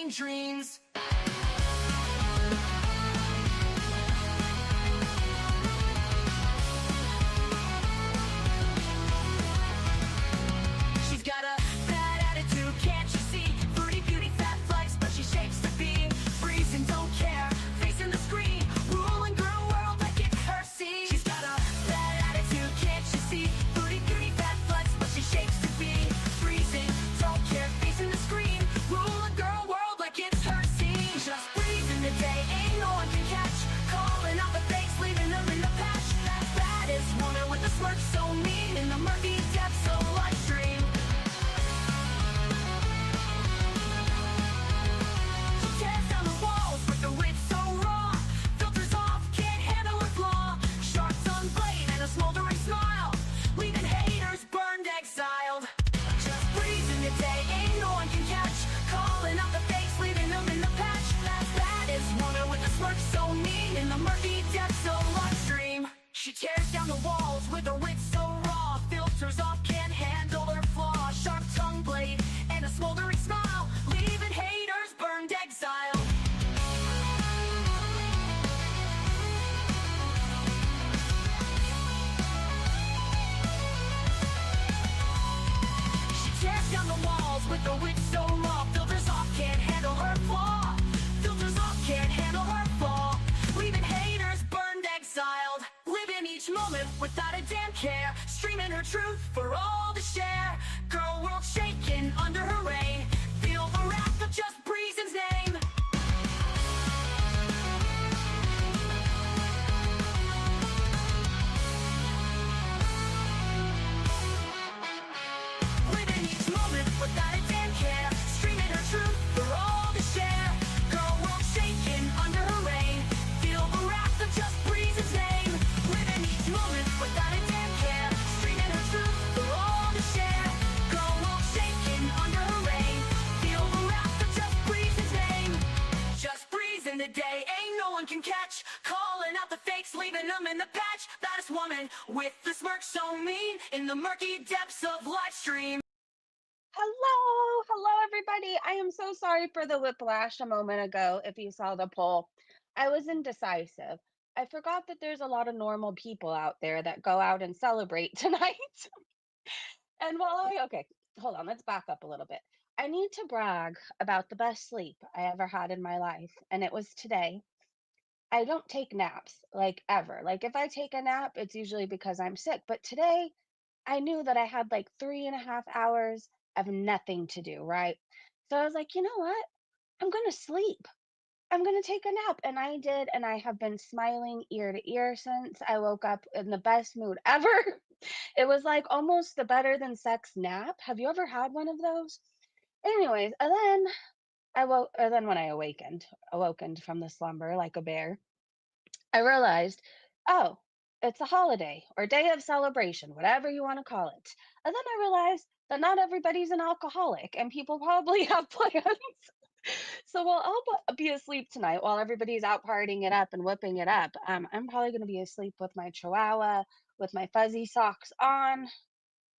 insane dreams. She's got a bad attitude, can't you see? Foodie Beauty, fat flex, but she shapes the beam. Freezing, don't care, facing the screen. Ruling girl world like it's her scene. She's got a bad attitude, can't you see? Foodie Beauty, fat flex, but she shapes the beam. Freezing, don't care, facing the screen. Ruling girl world like it's her scene. Just breathing the day, ain't no one can catch. Calling out the fakes, leaving them in the patch. That baddest woman with a smirk so mean. In the murky depths of live stream. She tears down the walls with the wit so raw. Filters off, can't handle her flaw. Sharp tongue blade and a smoldering smile. Leaving haters burned, exiled. Just breezing the day, ain't no one can catch. Calling out the fakes, leaving them in the patch. That baddest woman with a smirk so mean. In the murky depths of live stream. She tears down the walls with her wit so raw. Filters off, can't handle her flaw. Sharp tongue blade and a smoldering smile. Leaving haters burned, exiled. She tears down the walls with her wit so raw. Filters off, can't handle her flaw. Filters off, can't handle her flaw. Leaving haters burned, exiled. Living each moment without a damn care. Streaming her truth for all to share. Girl world shaking under her reign. Feel the wrath of just Breezen's name. Living each moment without a damn care. Streaming her truth for all to share. Girl world shaking under her reign. Feel the wrath of just Breezen's name. Living each moment without a damn care. Streaming her truth for all to share. Girl world shaking under her reign. Feel the wrath of just Breezen's name. Just breezing the day, ain't no one can catch. Calling out the fakes, leaving them in the patch. Baddest woman with the smirk so mean. In the murky depths of live stream. Hello, everybody. I am so sorry for the whiplash a moment ago. If you saw the poll, I was indecisive. I forgot that there's a lot of normal people out there that go out and celebrate tonight. And okay, hold on, let's back up a little bit. I need to brag about the best sleep I ever had in my life, and it was today. I don't take naps like ever. Like if I take a nap, it's usually because I'm sick. But today, I knew that I had like 3.5 hours of nothing to do, right? So I was like, you know what? I'm going to sleep. I'm going to take a nap. And I did. And I have been smiling ear to ear since I woke up in the best mood ever. It was like almost the better than sex nap. Have you ever had one of those? Anyways, and then and then when I awakened from the slumber like a bear, I realized, oh, it's a holiday or day of celebration, whatever you want to call it. And then I realized that not everybody's an alcoholic and people probably have plans. So while be asleep tonight, while everybody's out partying it up and whipping it up, I'm probably going to be asleep with my chihuahua, with my fuzzy socks on,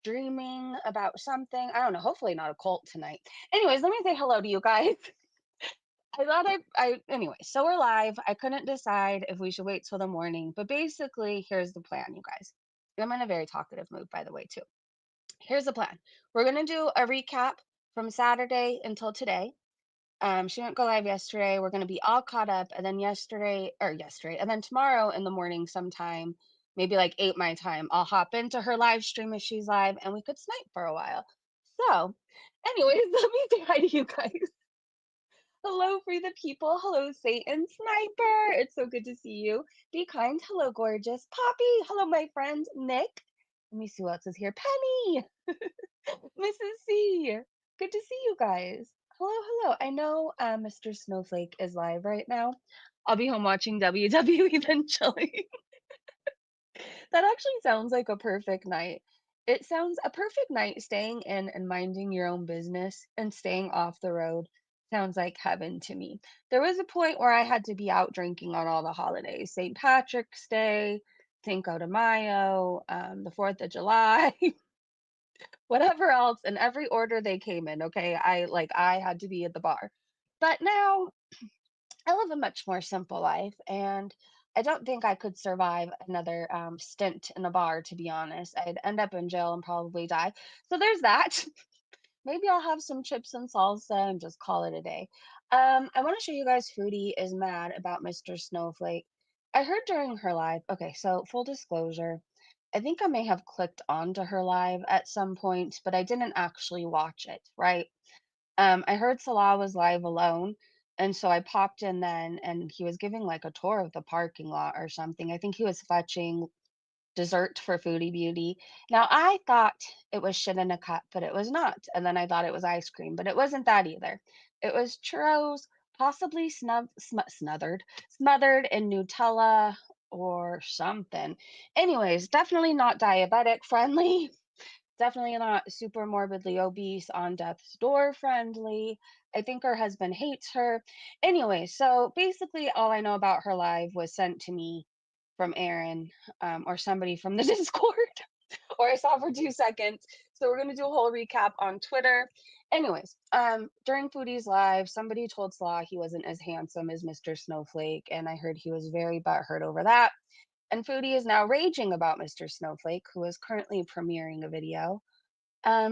dreaming about something. I don't know, hopefully not a cult tonight. Anyways, let me say hello to you guys. I thought anyway, so we're live. I couldn't decide if we should wait till the morning, but basically, here's the plan, you guys. I'm in a very talkative mood, by the way, too. Here's the plan. We're going to do a recap from Saturday until today. She didn't go live yesterday. We're going to be all caught up. And then and then tomorrow in the morning sometime, maybe like 8 my time, I'll hop into her live stream if she's live and we could snipe for a while. So, anyways, let me say hi to you guys. Hello, Free the People. Hello, Satan Sniper. It's so good to see you. Be kind. Hello, gorgeous Poppy. Hello, my friend Nick. Let me see who else is here. Penny. Mrs. C. Good to see you guys. Hello. I know Mr. Snowflake is live right now. I'll be home watching WWE then chilling. That actually sounds like a perfect night. It sounds a perfect night staying in and minding your own business and staying off the road. Sounds like heaven to me. There was a point where I had to be out drinking on all the holidays. St. Patrick's Day, Cinco de Mayo, the 4th of July, whatever else, in every order they came in, okay? I had to be at the bar. But now I live a much more simple life, and I don't think I could survive another stint in a bar, to be honest. I'd end up in jail and probably die. So there's that. Maybe I'll have some chips and salsa and just call it a day. I want to show you guys Foodie is mad about Mr. Snowflake. I heard during her live, okay, so full disclosure, I think I may have clicked onto her live at some point, but I didn't actually watch it, right? I heard Salah was live alone, and so I popped in then, and he was giving like a tour of the parking lot or something. I think he was fetching dessert for Foodie Beauty. Now I thought it was shit in a cup, but it was not. And then I thought it was ice cream, but it wasn't that either. It was churros, possibly smothered in Nutella or something. Anyways, definitely not diabetic friendly. Definitely not super morbidly obese, on death's door friendly. I think her husband hates her. Anyway, so basically, all I know about her live was sent to me from Aaron, or somebody from the Discord, or I saw for 2 seconds. So we're gonna do a whole recap on Twitter. Anyways, during Foodie's live, somebody told Slaw he wasn't as handsome as Mr. Snowflake, and I heard he was very butthurt over that. And Foodie is now raging about Mr. Snowflake, who is currently premiering a video.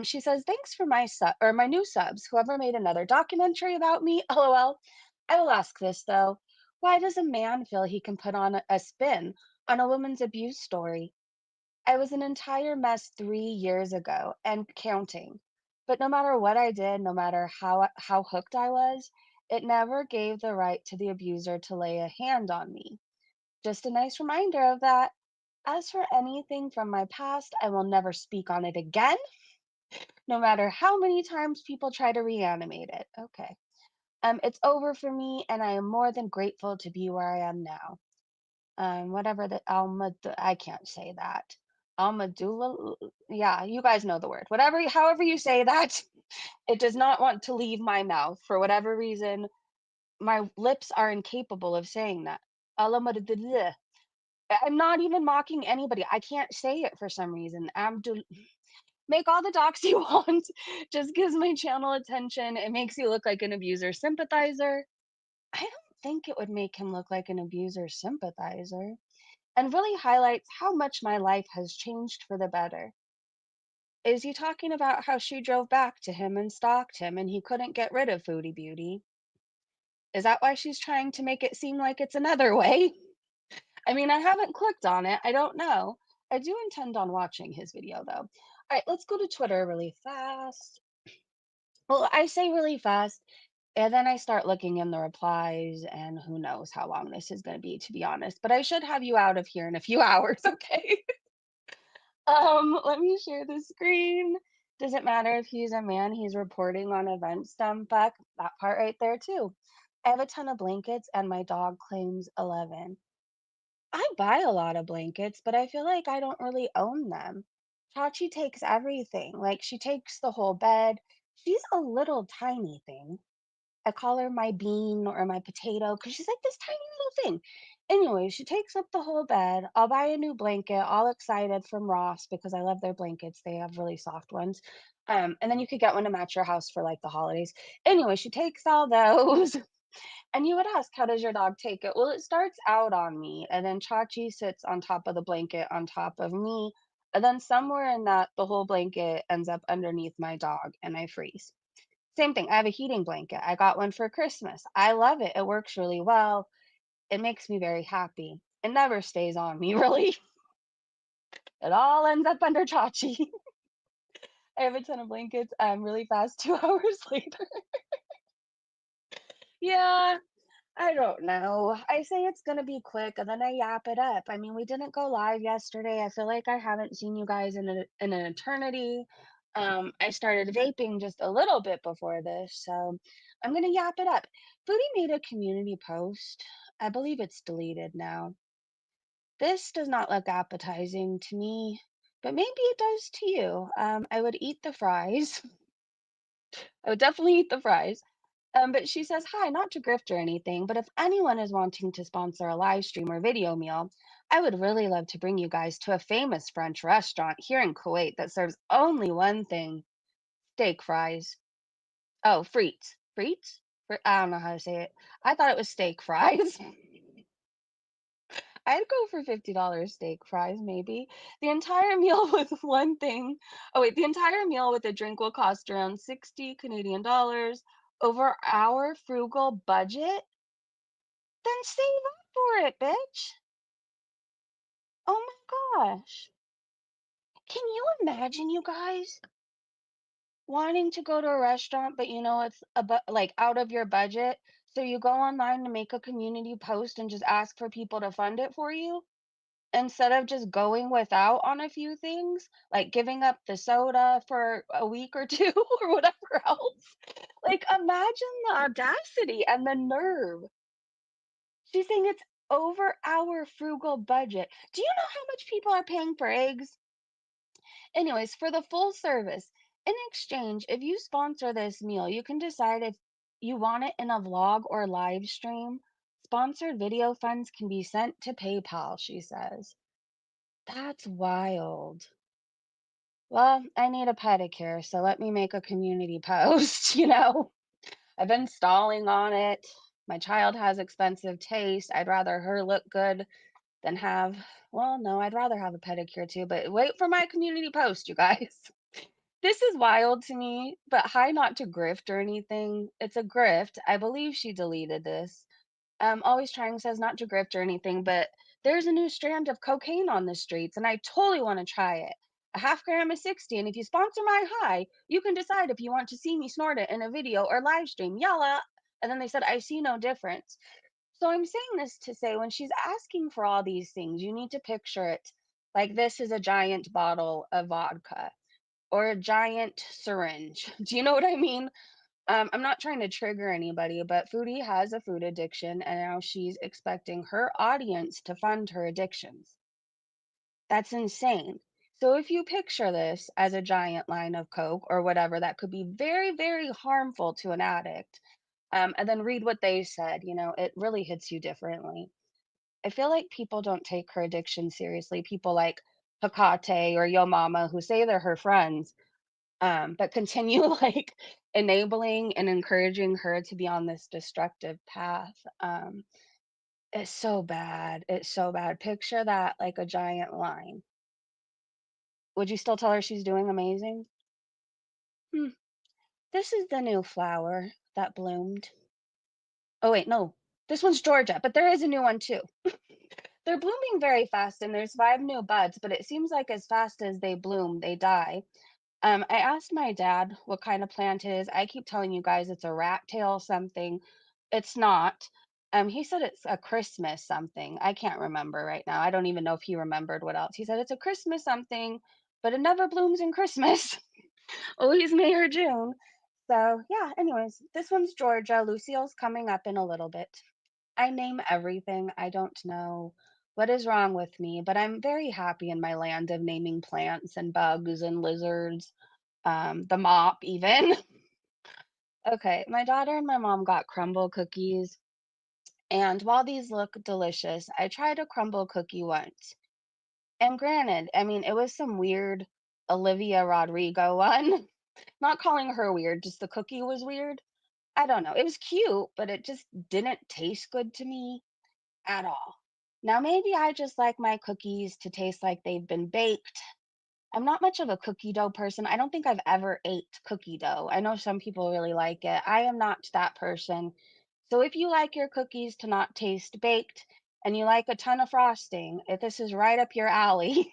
She says, "Thanks for my my new subs. Whoever made another documentary about me, LOL. I will ask this though. Why does a man feel he can put on a spin on a woman's abuse story? I was an entire mess 3 years ago and counting. But no matter what I did, no matter how hooked I was, it never gave the right to the abuser to lay a hand on me. Just a nice reminder of that. As for anything from my past, I will never speak on it again, no matter how many times people try to reanimate it." Okay. It's over for me, and I am more than grateful to be where I am now. Whatever the I can't say that. Almadula, yeah, you guys know the word. Whatever, however you say that, it does not want to leave my mouth for whatever reason. My lips are incapable of saying that. Alamaduduleh. I'm not even mocking anybody. I can't say it for some reason. Make all the docs you want. Just gives my channel attention. It makes you look like an abuser sympathizer. I don't think it would make him look like an abuser sympathizer. And really highlights how much my life has changed for the better. Is he talking about how she drove back to him and stalked him and he couldn't get rid of Foodie Beauty? Is that why she's trying to make it seem like it's another way? I mean, I haven't clicked on it. I don't know. I do intend on watching his video though. All right, let's go to Twitter really fast. Well, I say really fast, and then I start looking in the replies, and who knows how long this is going to be, to be honest. But I should have you out of here in a few hours, okay? Let me share the screen. Doesn't matter if he's a man, he's reporting on events, dumb fuck. That part right there, too. I have a ton of blankets, and my dog claims 11. I buy a lot of blankets, but I feel like I don't really own them. Chachi takes everything. Like, she takes the whole bed. She's a little tiny thing. I call her my bean or my potato because she's like this tiny little thing. Anyway, she takes up the whole bed. I'll buy a new blanket, all excited from Ross because I love their blankets. They have really soft ones. And then you could get one to match your house for like the holidays. Anyway, she takes all those. And you would ask, how does your dog take it? Well, it starts out on me, and then Chachi sits on top of the blanket on top of me. And then somewhere in that, the whole blanket ends up underneath my dog, and I freeze. Same thing. I have a heating blanket. I got one for Christmas. I love it. It works really well. It makes me very happy. It never stays on me, really. It all ends up under Chachi. I have a ton of blankets. Really fast, 2 hours later. Yeah, I don't know. I say it's gonna be quick and then I yap it up. I mean, we didn't go live yesterday. I feel like I haven't seen you guys in an eternity. I started vaping just a little bit before this, so I'm gonna yap it up. Foodie made a community post. I believe it's deleted now. This does not look appetizing to me, but maybe it does to you. I would eat the fries. I would definitely eat the fries. But she says, "Hi, not to grift or anything, but if anyone is wanting to sponsor a live stream or video meal, I would really love to bring you guys to a famous French restaurant here in Kuwait that serves only one thing: steak fries. Oh, frites. Frites? I don't know how to say it. I thought it was steak fries. I'd go for $50 steak fries, maybe. The entire meal with one thing oh, wait, the entire meal with a drink will cost around 60 Canadian dollars over our frugal budget? Then save up for it, bitch. Oh my gosh. Can you imagine, you guys, wanting to go to a restaurant, but you know it's like out of your budget? So you go online to make a community post and just ask for people to fund it for you? Instead of just going without on a few things, like giving up the soda for a week or 2 or whatever else. Like, imagine the audacity and the nerve. She's saying it's over our frugal budget. Do you know how much people are paying for eggs? Anyways, for the full service, in exchange, if you sponsor this meal, you can decide if you want it in a vlog or live stream. Sponsored video funds can be sent to PayPal, she says. That's wild. Well, I need a pedicure, so let me make a community post, you know? I've been stalling on it. My child has expensive taste. I'd rather her look good than have, well, no, I'd rather have a pedicure too, but wait for my community post, you guys. This is wild to me, but hi, not to grift or anything. It's a grift. I believe she deleted this. Always Trying says not to grift or anything, but there's a new strand of cocaine on the streets, and I totally want to try it. A half gram is 60, and if you sponsor my high, you can decide if you want to see me snort it in a video or live stream. Yalla! And then they said, I see no difference. So I'm saying this to say when she's asking for all these things, you need to picture it like this is a giant bottle of vodka or a giant syringe. Do you know what I mean? I'm not trying to trigger anybody, but Foodie has a food addiction, and now she's expecting her audience to fund her addictions. That's insane. So if you picture this as a giant line of Coke or whatever that could be very, very harmful to an addict, and then read what they said, it really hits you differently. I feel like people don't take her addiction seriously. People like Hakate or Yo Mama who say they're her friends, but continue like enabling and encouraging her to be on this destructive path. It's so bad. It's so bad. Picture that like a giant line. Would you still tell her she's doing amazing? Hmm. This is the new flower that bloomed. Oh, wait, no. This one's Georgia, but there is a new one too. They're blooming very fast, and there's 5 new buds, but it seems like as fast as they bloom, they die. I asked my dad what kind of plant it is. I keep telling you guys it's a rat tail something. It's not. He said it's a Christmas something. I can't remember right now. I don't even know if he remembered what else. He said it's a Christmas something, but it never blooms in Christmas. Always May or June. So yeah, anyways, this one's Georgia. Lucille's coming up in a little bit. I name everything. I don't know what is wrong with me, but I'm very happy in my land of naming plants and bugs and lizards, the mop even. Okay, my daughter and my mom got crumble cookies, and while these look delicious, I tried a crumble cookie once. And granted, I mean, it was some weird Olivia Rodrigo one. Not calling her weird, just the cookie was weird. I don't know. It was cute, but it just didn't taste good to me at all. Now, maybe I just like my cookies to taste like they've been baked. I'm not much of a cookie dough person. I don't think I've ever ate cookie dough. I know some people really like it. I am not that person. So if you like your cookies to not taste baked and you like a ton of frosting, if this is right up your alley.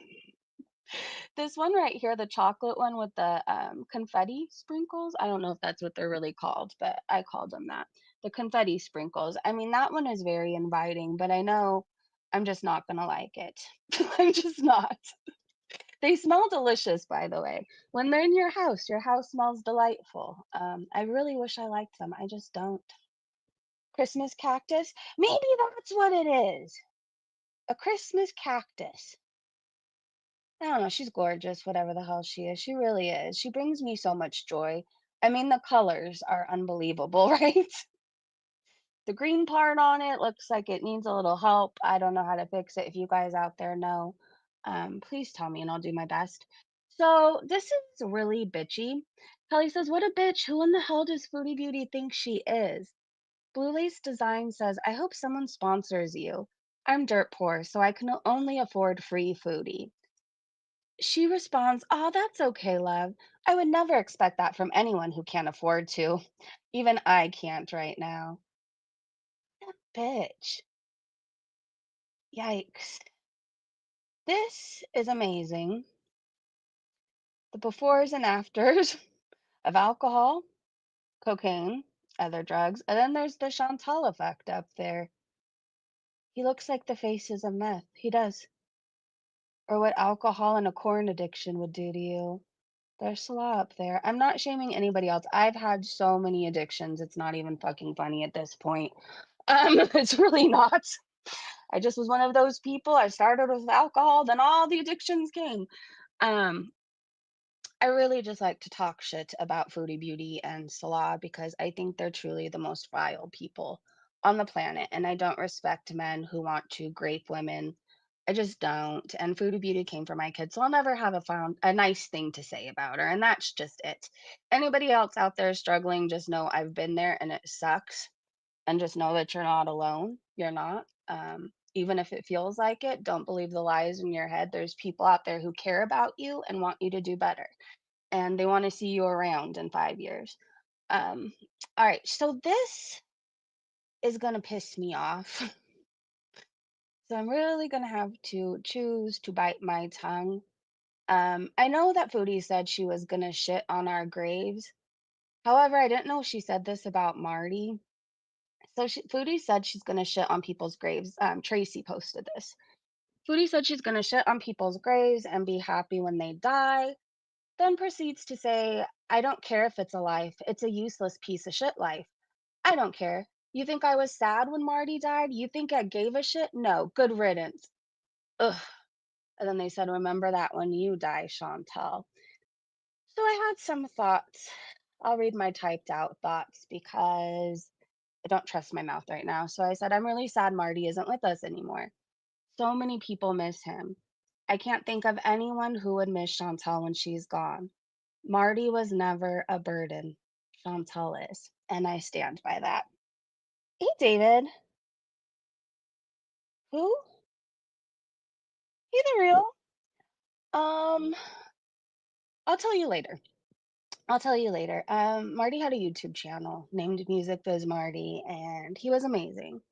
This one right here, the chocolate one with the confetti sprinkles. I don't know if that's what they're really called, but I called them that. The confetti sprinkles. I mean, that one is very inviting, but I know I'm just not gonna like it. I'm just not. They smell delicious, by the way. When they're in your house smells delightful. I really wish I liked them. I just don't. Christmas cactus? Maybe that's what it is. A Christmas cactus. I don't know. She's gorgeous, whatever the hell she is. She really is. She brings me so much joy. I mean, the colors are unbelievable, right? The green part on it looks like it needs a little help. I don't know how to fix it. If you guys out there know, please tell me and I'll do my best. So this is really bitchy. Kelly says, "What a bitch. Who in the hell does Foodie Beauty think she is?" Blue Lace Design says, I hope someone sponsors you. I'm dirt poor, so I can only afford free foodie. She responds, oh, that's okay, love. I would never expect that from anyone who can't afford to. Even I can't right now. Bitch. Yikes. This is amazing. The befores and afters of alcohol, cocaine, other drugs, and then there's the Chantal effect up there. He looks like the faces of meth. He does. Or what alcohol and a corn addiction would do to you. There's Salah up there. I'm not shaming anybody else. I've had so many addictions. It's not even fucking funny at this point. It's really not. I just was one of those people. I started with alcohol, then all the addictions came. Um, I really just like to talk shit about Foodie Beauty and Salah because I think they're truly the most vile people on the planet. And I don't respect men who want to grape women. I just don't. And Foodie Beauty came from my kid, so I'll never have a nice thing to say about her. And that's just it. Anybody else out there struggling, just know I've been there and it sucks. And just know that you're not alone. You're not. Even if it feels like it, don't believe the lies in your head. There's people out there who care about you and want you to do better and they want to see you around in 5 years. Um, all right, so this is gonna piss me off. So I'm really gonna have to choose to bite my tongue. I know that Foodie said she was gonna shit on our graves. However, I didn't know she said this about Marty. Foodie said she's gonna shit on people's graves. Tracy posted this. Foodie said she's gonna shit on people's graves and be happy when they die. Then proceeds to say, I don't care if it's a life, it's a useless piece of shit life. I don't care. You think I was sad when Marty died? You think I gave a shit? No, good riddance. Ugh. And then they said, remember that when you die, Chantal. So I had some thoughts. I'll read my typed out thoughts because I don't trust my mouth right now. So I said, I'm really sad Marty isn't with us anymore. So many people miss him. I can't think of anyone who would miss Chantal when she's gone. Marty was never a burden. Chantal is. And I stand by that. Hey, David. Who? Hey, the real. Um, I'll tell you later. I'll tell you later. Marty had a YouTube channel named Music Biz Marty, and he was amazing.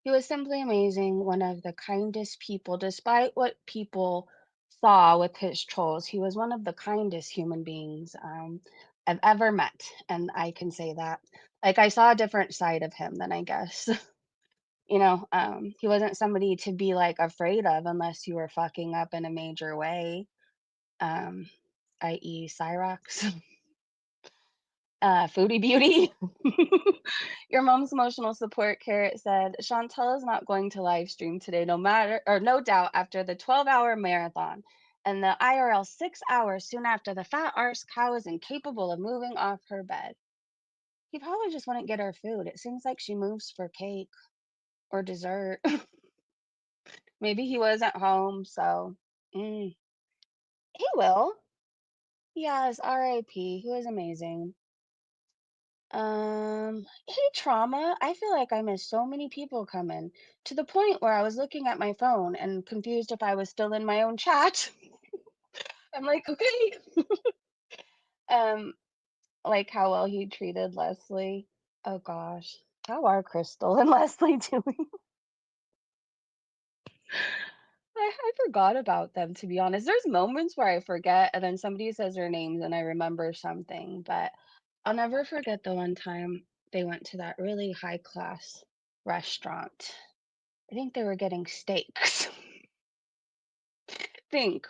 He was simply amazing, one of the kindest people, despite what people saw with his trolls. He was one of the kindest human beings I've ever met, and I can say that. Like, I saw a different side of him than I guess. He wasn't somebody to be like afraid of unless you were fucking up in a major way, um, i.e., Cyrox. Foodie Beauty. Your mom's emotional support carrot said, Chantal is not going to live stream today, no matter, or no doubt, after the 12-hour marathon and the IRL 6 hours soon after the fat arse cow is incapable of moving off her bed. He probably just wouldn't get her food. It seems like she moves for cake or dessert. Maybe he was at home, so he will. Yes, R.I.P. He was amazing. Hey, trauma. I feel like I missed so many people coming to the point where I was looking at my phone and confused if I was still in my own chat. I'm like, okay. Um, like how well he treated Leslie. Oh gosh. How are Crystal and Leslie doing? I forgot about them, to be honest. There's moments where I forget, and then somebody says their names and I remember something, but I'll never forget the one time they went to that really high class restaurant. I think they were getting steaks. Think.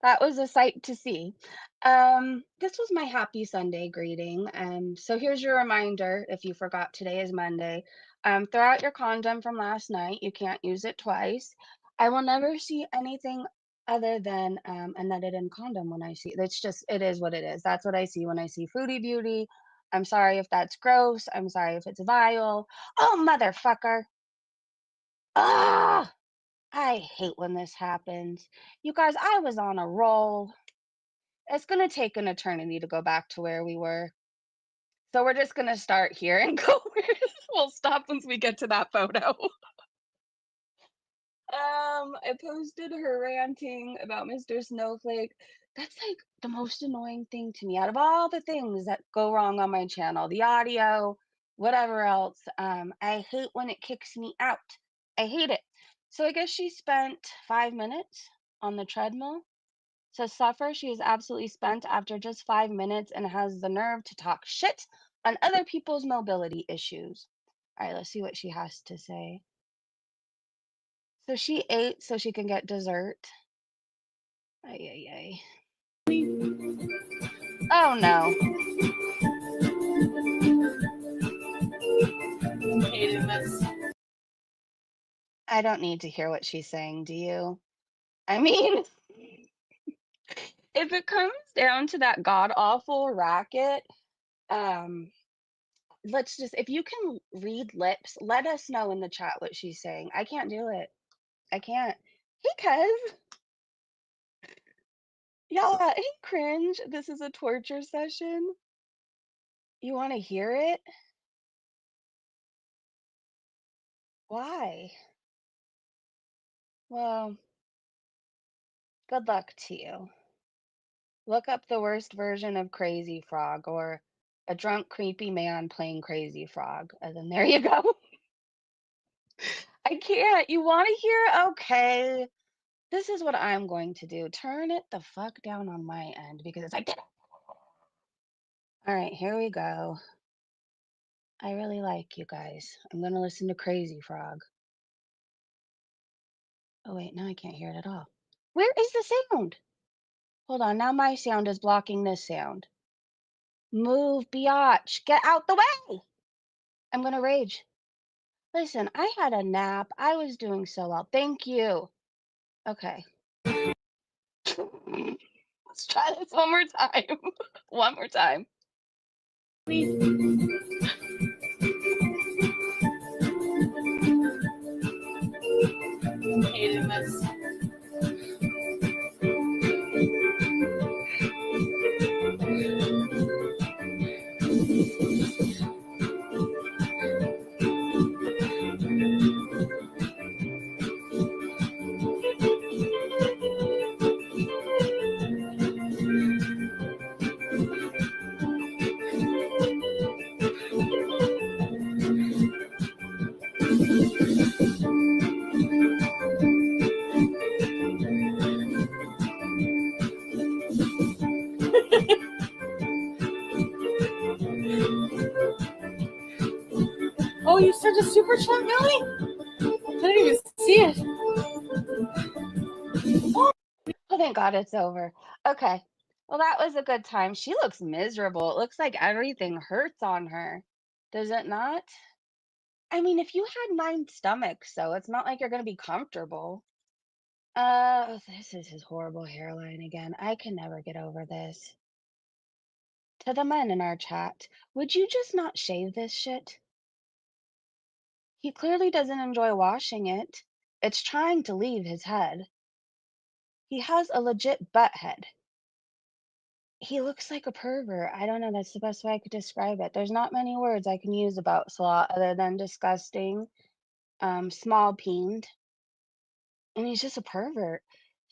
That was a sight to see. This was my happy Sunday greeting. So here's your reminder if you forgot today is Monday. Throw out your condom from last night. You can't use it twice. I will never see anything other than a nutted in condom when I see it's just it is what it is. That's what I see when I see Foodie Beauty. I'm sorry if that's gross. I'm sorry if it's vile. Oh motherfucker. Ah, I hate when this happens. You guys, I was on a roll. It's gonna take an eternity to go back to where we were. So we're just gonna start here and go. We'll stop once we get to that photo. I posted her ranting about Mr. Snowflake. That's like the most annoying thing to me out of all the things that go wrong on my channel, the audio, whatever else. I hate when it kicks me out. I hate it. So I guess she spent 5 minutes on the treadmill to suffer. She is absolutely spent after just 5 minutes and has the nerve to talk shit on other people's mobility issues. All right, let's see what she has to say. So she ate so she can get dessert. Ay, ay, ay. Oh no. Hating this. I don't need to hear what she's saying, do you? I mean, if it comes down to that god awful racket, um, let's just if you can read lips, let us know in the chat what she's saying. I can't do it. I can't. Hey, cuz. Y'all, hey, cringe. This is a torture session. You want to hear it? Why? Well, good luck to you. Look up the worst version of Crazy Frog or a drunk, creepy man playing Crazy Frog. And then there you go. I can't. You want to hear? Okay. This is what I'm going to do. Turn it the fuck down on my end because it's like, all right, here we go. I really like you guys. I'm going to listen to Crazy Frog. Oh, wait, now I can't hear it at all. Where is the sound? Hold on. Now my sound is blocking this sound. Move, biatch. Get out the way. I'm going to rage. Listen, I had a nap. I was doing so well. Thank you. Okay. Let's try this one more time. One more time. Hating this. Oh, you sent a super chat, Millie? I didn't even see it. Oh, thank God it's over. Okay. Well, that was a good time. She looks miserable. It looks like everything hurts on her. Does it not? I mean, if you had 9 stomachs, so it's not like you're going to be comfortable. This is his horrible hairline again. I can never get over this. To the men in our chat, would you just not shave this shit? He clearly doesn't enjoy washing it. It's trying to leave his head. He has a legit butt head. He looks like a pervert. I don't know. That's the best way I could describe it. There's not many words I can use about Salah other than disgusting, small peened, and he's just a pervert.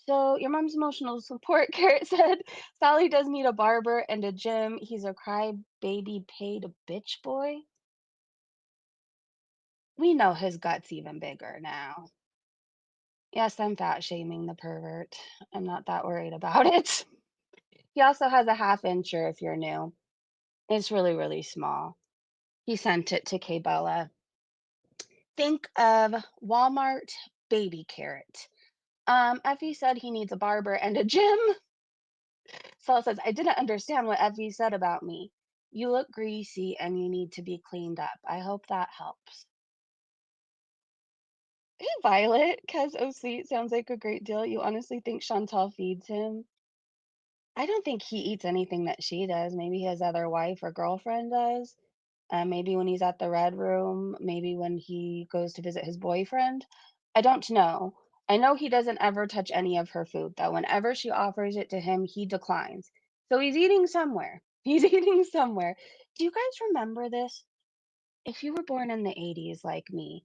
So your mom's emotional support carrot said Sally does need a barber and a gym. He's a crybaby paid bitch boy. We know his gut's even bigger now. Yes, I'm fat shaming the pervert. I'm not that worried about it. He also has a half incher if you're new. It's really, really small. He sent it to Kbella. Think of Walmart baby carrot. Effie said he needs a barber and a gym. Saul says, I didn't understand what Effie said about me. You look greasy and you need to be cleaned up. I hope that helps. Hey, Violet, Kez O-Sweet sounds like a great deal. You honestly think Chantal feeds him? I don't think he eats anything that she does. Maybe his other wife or girlfriend does. Maybe when he's at the Red Room, maybe when he goes to visit his boyfriend. I don't know. I know he doesn't ever touch any of her food, though. Whenever she offers it to him, he declines. So he's eating somewhere. He's eating somewhere. Do you guys remember this? if you were born in the 80s like me,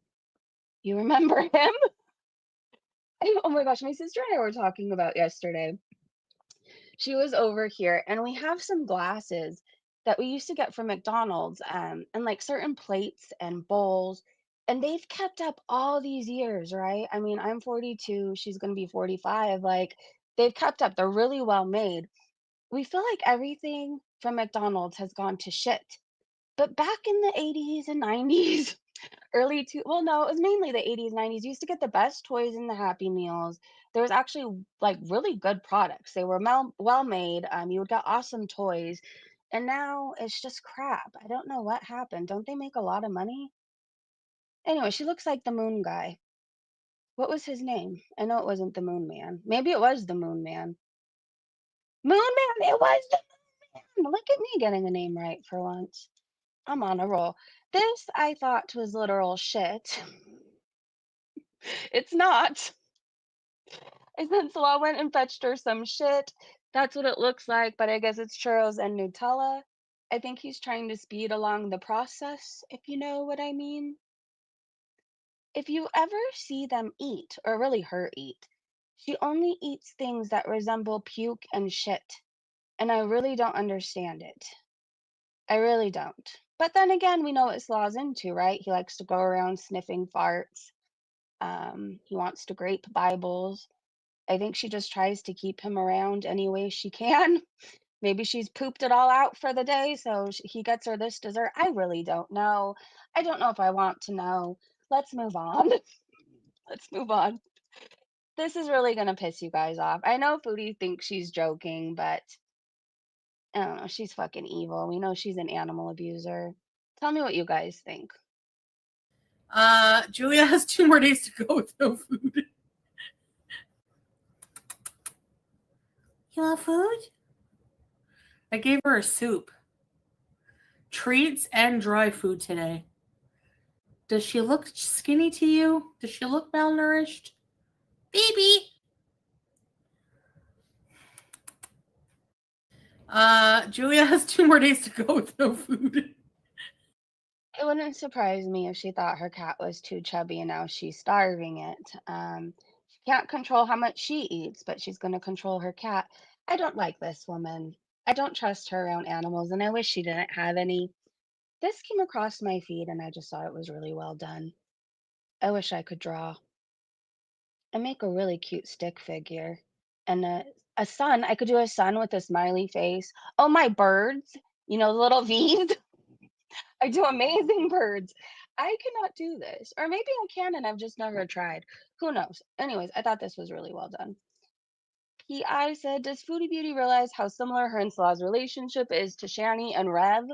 you remember him? Oh my gosh, my sister and I were talking about yesterday. She was over here, and we have some glasses that we used to get from McDonald's, and like certain plates and bowls, and they've kept up all these years, right? I mean, I'm 42, she's gonna be 45. Like, they've kept up, they're really well made. We feel like everything from McDonald's has gone to shit. But back in the 80s and 90s, early to well, no, it was mainly the 80s, 90s. You used to get the best toys in the Happy Meals. There was actually, like, really good products. They were well made, you would get awesome toys, and now it's just crap. I don't know what happened. Don't they make a lot of money? Anyway, she looks like the Moon guy. What was his name? I know it wasn't the Moon Man. Maybe it was the Moon Man. Moon Man! It was the Moon Man! Look at me getting a name right for once. I'm on a roll. This I thought was literal shit. It's not. And then Salah went and fetched her some shit. That's what it looks like, but I guess it's churros and Nutella. I think he's trying to speed along the process, if you know what I mean. If you ever see them eat, or really her eat, she only eats things that resemble puke and shit, and I really don't understand it. I really don't. But then again, we know what Salah's into, right? He likes to go around sniffing farts. He wants to grape Bibles. I think she just tries to keep him around any way she can. Maybe she's pooped it all out for the day, so he gets her this dessert. I really don't know. I don't know if I want to know. Let's move on. Let's move on. This is really gonna piss you guys off. I know Foodie thinks she's joking, but I don't know. She's fucking evil. We know she's an animal abuser. Tell me what you guys think. Julia has 2 more days to go with no food. You want food? I gave her a soup, treats, and dry food today. Does she look skinny to you? Does she look malnourished? Baby! Julia has 2 more days to go with no food. It wouldn't surprise me if she thought her cat was too chubby and now she's starving it. She can't control how much she eats, but she's going to control her cat. I don't like this woman. I don't trust her around animals, and I wish she didn't have any. This came across my feed, and I just thought it was really well done. I wish I could draw. I make a really cute stick figure. And a sun, I could do a sun with a smiley face. Oh, my birds, you know, the little V's. I do amazing birds. I cannot do this. Or maybe I can and I've just never tried. Who knows? Anyways, I thought this was really well done. PI said, does Foodie Beauty realize how similar her and Salah's relationship is to Shani and Rev?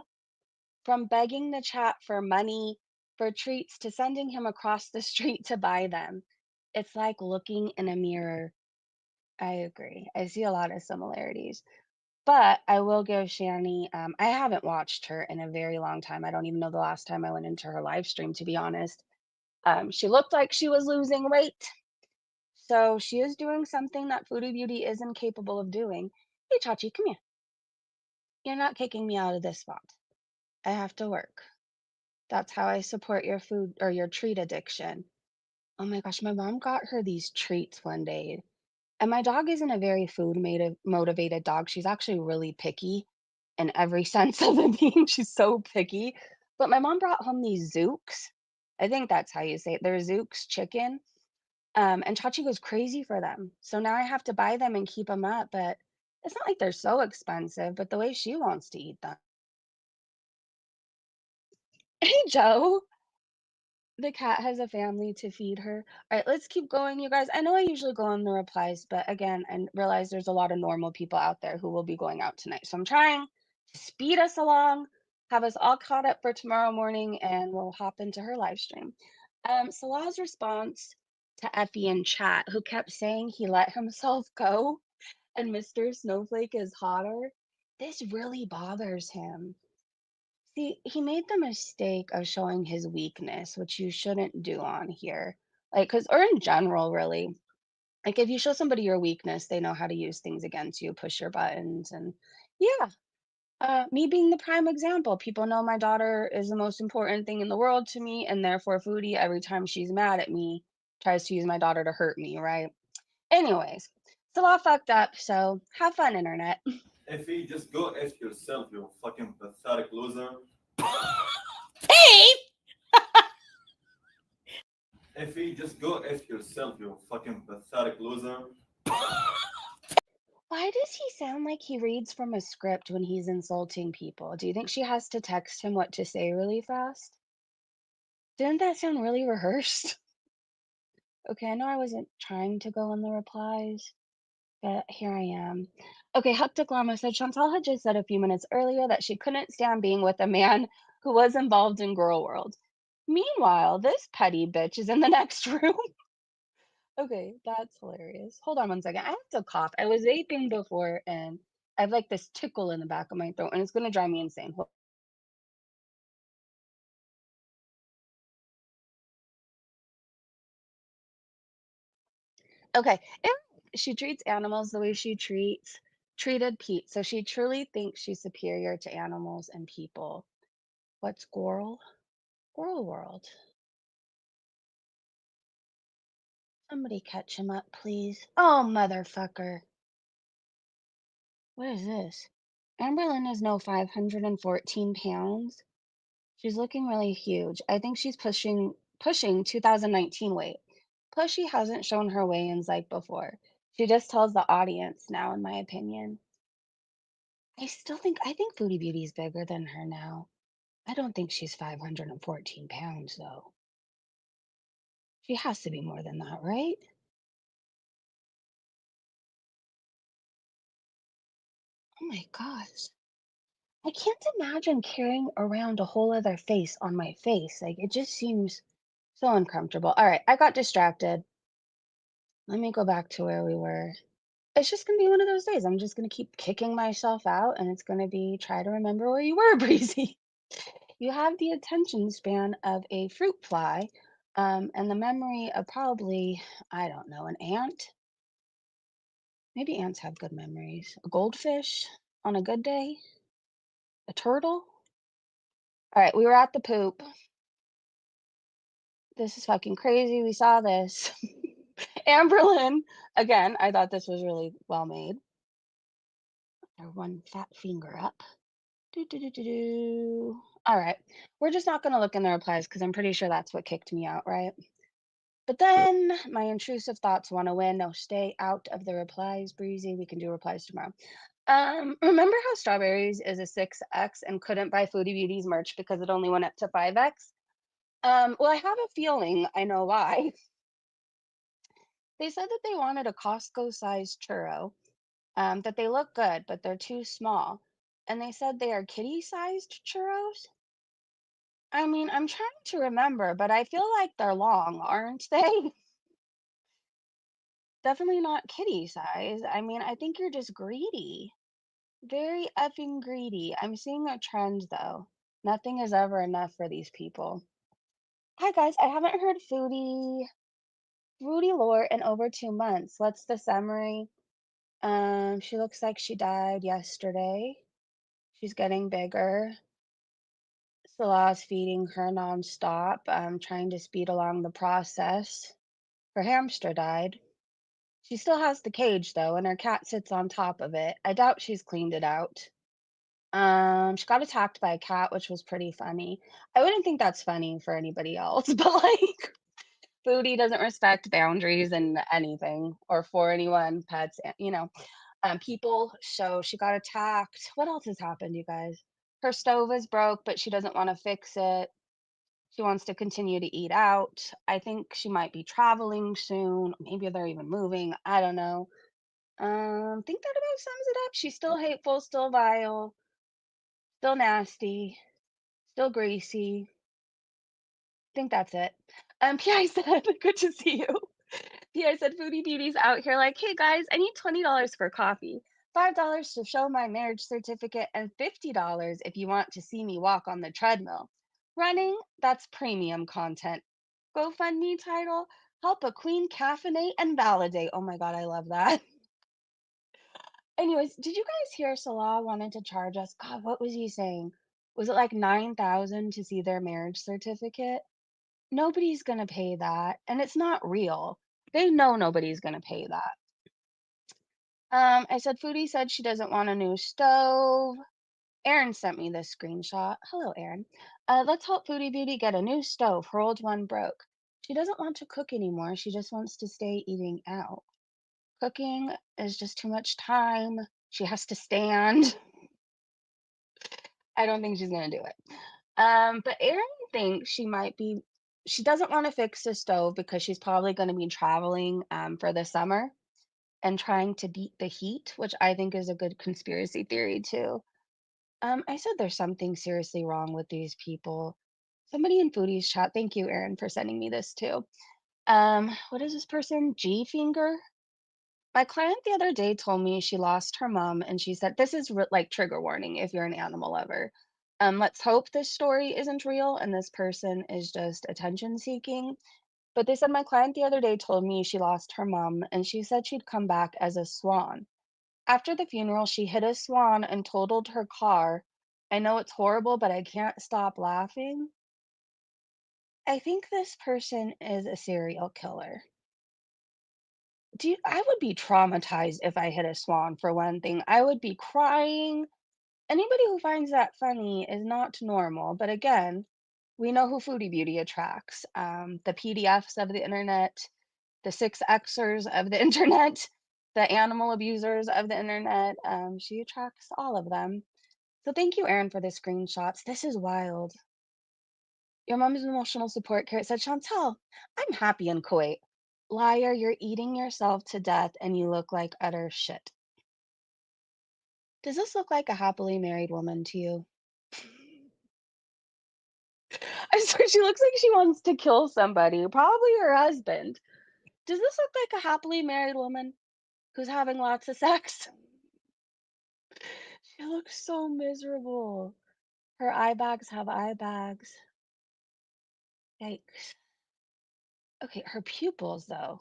From begging the chat for money, for treats, to sending him across the street to buy them. It's like looking in a mirror. I agree. I see a lot of similarities. But I will give Shani, I haven't watched her in a very long time. I don't even know the last time I went into her live stream, to be honest. She looked like she was losing weight. So she is doing something that Foodie Beauty is incapable of doing. Hey, Chachi, come here. You're not kicking me out of this spot. I have to work. That's how I support your food or your treat addiction. Oh my gosh, my mom got her these treats one day. And my dog isn't a very motivated dog. She's actually really picky in every sense of the being. She's so picky. But my mom brought home these Zooks. I think that's how you say it. They're Zooks chicken. And Chachi goes crazy for them. So now I have to buy them and keep them up. But it's not like they're so expensive, but the way she wants to eat them. Hey, Joe. The cat has a family to feed her. All right, let's keep going, you guys. I know I usually go on the replies, but again, I realize there's a lot of normal people out there who will be going out tonight. So I'm trying to speed us along, have us all caught up for tomorrow morning, and we'll hop into her live stream. Salah's response to Effie in chat, who kept saying he let himself go and Mr. Snowflake is hotter, this really bothers him. See, he made the mistake of showing his weakness, which you shouldn't do on here. Like, cause or in general, really. Like if you show somebody your weakness, they know how to use things against you, push your buttons, and yeah. Me being the prime example, people know my daughter is the most important thing in the world to me, and therefore Foodie, every time she's mad at me, tries to use my daughter to hurt me, right? Anyways, it's a lot fucked up, so have fun, internet. If you just go F yourself, you fucking pathetic loser. Hey! If you just go F yourself, you fucking pathetic loser. Why does he sound like he reads from a script when he's insulting people? Do you think she has to text him what to say really fast? Didn't that sound really rehearsed? Okay, I know I wasn't trying to go in the replies, but here I am. Okay, Hectic Llama said Chantal had just said a few minutes earlier that she couldn't stand being with a man who was involved in Girl World. Meanwhile, this petty bitch is in the next room. Okay, that's hilarious. Hold on one second. I have to cough. I was vaping before and I have like this tickle in the back of my throat and it's gonna drive me insane. Okay, and she treats animals the way she treated Pete. So she truly thinks she's superior to animals and people. What's squirrel? Squirrel world. Somebody catch him up, please. Oh, motherfucker. What is this? Amberlynn is no 514 pounds. She's looking really huge. I think she's pushing 2019 weight. Plus, she hasn't shown her weigh-ins like before. She just tells the audience now, in my opinion. I think Foodie Beauty is bigger than her now. I don't think she's 514 pounds though. She has to be more than that, right? Oh my gosh. I can't imagine carrying around a whole other face on my face. Like it just seems so uncomfortable. All right, I got distracted. Let me go back to where we were. It's just gonna be one of those days. I'm just gonna keep kicking myself out and it's gonna be try to remember where you were, Breezy. You have the attention span of a fruit fly, and the memory of probably, I don't know, an ant. Maybe ants have good memories. A goldfish on a good day? A turtle? All right, we were at the poop. This is fucking crazy. We saw this. Amberlynn, again, I thought this was really well made. Or one fat finger up. Do, do, do, do, do. All right, we're just not going to look in the replies because I'm pretty sure that's what kicked me out, right? But then my intrusive thoughts want to win. No, stay out of the replies, Breezy. We can do replies tomorrow. Remember how Strawberries is a 6X and couldn't buy Foodie Beauty's merch because it only went up to 5X? Well, I have a feeling I know why. They said that they wanted a Costco-sized churro, that they look good, but they're too small. And they said they are kitty-sized churros. I mean, I'm trying to remember, but I feel like they're long, aren't they? Definitely not kitty size. I mean, I think you're just greedy. Very effing greedy. I'm seeing a trend though. Nothing is ever enough for these people. Hi guys, I haven't heard Foodie lore in over 2 months. What's the summary? She looks like she died yesterday. She's getting bigger. Salah's feeding her nonstop, trying to speed along the process. Her hamster died. She still has the cage though, and her cat sits on top of it. I doubt she's cleaned it out. She got attacked by a cat, which was pretty funny. I wouldn't think that's funny for anybody else, but like Foodie doesn't respect boundaries in anything or for anyone, pets, people. So she got attacked. What else has happened, you guys? Her stove is broke, but she doesn't want to fix it. She wants to continue to eat out. I think she might be traveling soon. Maybe they're even moving. I don't know. Think that about sums it up. She's still hateful, still vile, still nasty, still greasy. Think that's it. PI said, good to see you. PI said, Foodie Beauty's out here like, hey guys, I need $20 for coffee, $5 to show my marriage certificate, and $50 if you want to see me walk on the treadmill. Running, that's premium content. GoFundMe title, help a queen caffeinate and validate. Oh my God, I love that. Anyways, did you guys hear Salah wanted to charge us? God, what was he saying? Was it like 9,000 to see their marriage certificate? Nobody's gonna pay that, and it's not real. They know nobody's gonna pay that. I said Foodie said she doesn't want a new stove. Erin sent me this screenshot. Hello, Erin. Let's help Foodie Beauty get a new stove. Her old one broke. She doesn't want to cook anymore. She just wants to stay eating out. Cooking is just too much time. She has to stand. I don't think she's gonna do it. But Erin thinks she doesn't want to fix the stove because she's probably going to be traveling for the summer and trying to beat the heat, which I think is a good conspiracy theory too. I said there's something seriously wrong with these people. Somebody in Foodie's chat, thank you, Erin, for sending me this too. What is this person? G Finger? My client the other day told me she lost her mom, and she said, this is like trigger warning if you're an animal lover. Let's hope this story isn't real and this person is just attention seeking. But they said my client the other day told me she lost her mom, and she said she'd come back as a swan. After the funeral, she hit a swan and totaled her car. I know it's horrible, but I can't stop laughing. I think this person is a serial killer. I would be traumatized if I hit a swan for one thing. I would be crying. Anybody who finds that funny is not normal. But again, we know who Foodie Beauty attracts. The PDFs of the internet, the 6Xers of the internet, the animal abusers of the internet. She attracts all of them. So thank you, Erin, for the screenshots. This is wild. Your mom's emotional support carrot said, Chantal, I'm happy in Kuwait. Liar, you're eating yourself to death and you look like utter shit. Does this look like a happily married woman to you? I swear she looks like she wants to kill somebody, probably her husband. Does this look like a happily married woman who's having lots of sex? She looks so miserable. Her eye bags have eye bags. Yikes. Okay, her pupils, though.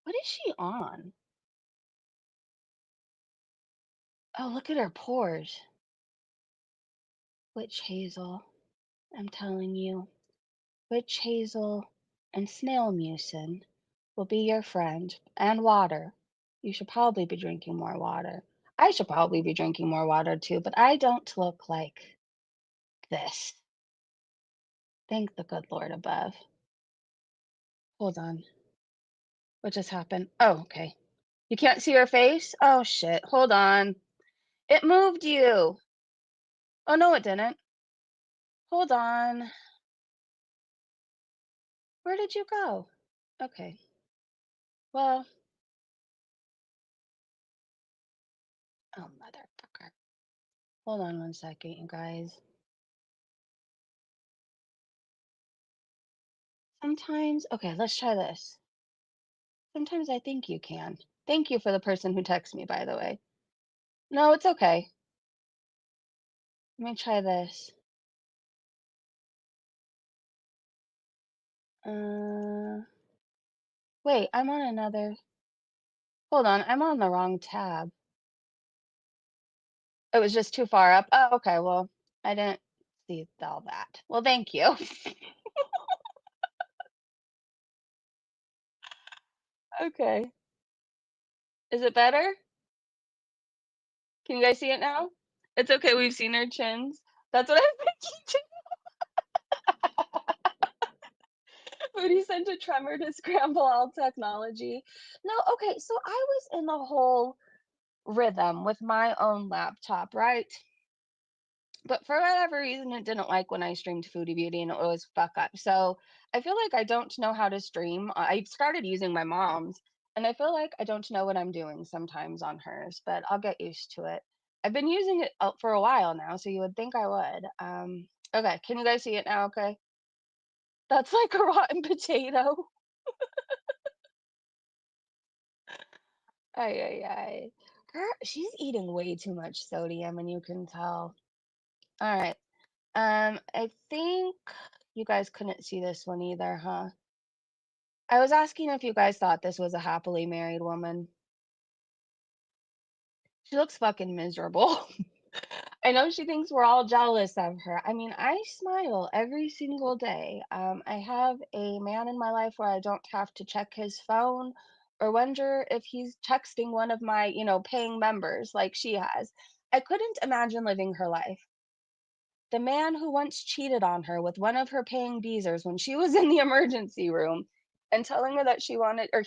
What is she on? Oh, look at her pores. Witch hazel. I'm telling you. Witch hazel and snail mucin will be your friend, and water. You should probably be drinking more water. I should probably be drinking more water too, but I don't look like this. Thank the good Lord above. Hold on. What just happened? Oh, okay. You can't see her face? Oh, shit. Hold on. It moved you. Oh, no, it didn't. Hold on. Where did you go? Okay. Well, oh, motherfucker. Hold on one second, you guys. Sometimes, okay, let's try this. Sometimes I think you can. Thank you for the person who texted me, by the way. No, it's okay. Let me try this. Wait, I'm on another. Hold on, I'm on the wrong tab. It was just too far up. Oh, okay, well, I didn't see all that. Well, thank you. Okay. Is it better? Can you guys see it now? It's okay, we've seen our chins. That's what I'm thinking. Foodie sent a tremor to scramble all technology. No, okay, so I was in the whole rhythm with my own laptop, right? But for whatever reason, it didn't like when I streamed Foodie Beauty and it was fuck up. So I feel like I don't know how to stream. I started using my mom's and I feel like I don't know what I'm doing sometimes on hers, but I'll get used to it. I've been using it for a while now, so you would think I would. Okay, can you guys see it now? Okay. That's like a rotten potato. Ay, ay, ay. She's eating way too much sodium, and you can tell. All right. I think you guys couldn't see this one either, huh? I was asking if you guys thought this was a happily married woman. She looks fucking miserable. I know she thinks we're all jealous of her. I mean, I smile every single day. I have a man in my life where I don't have to check his phone or wonder if he's texting one of my, paying members like she has. I couldn't imagine living her life. The man who once cheated on her with one of her paying beezers when she was in the emergency room and telling her that he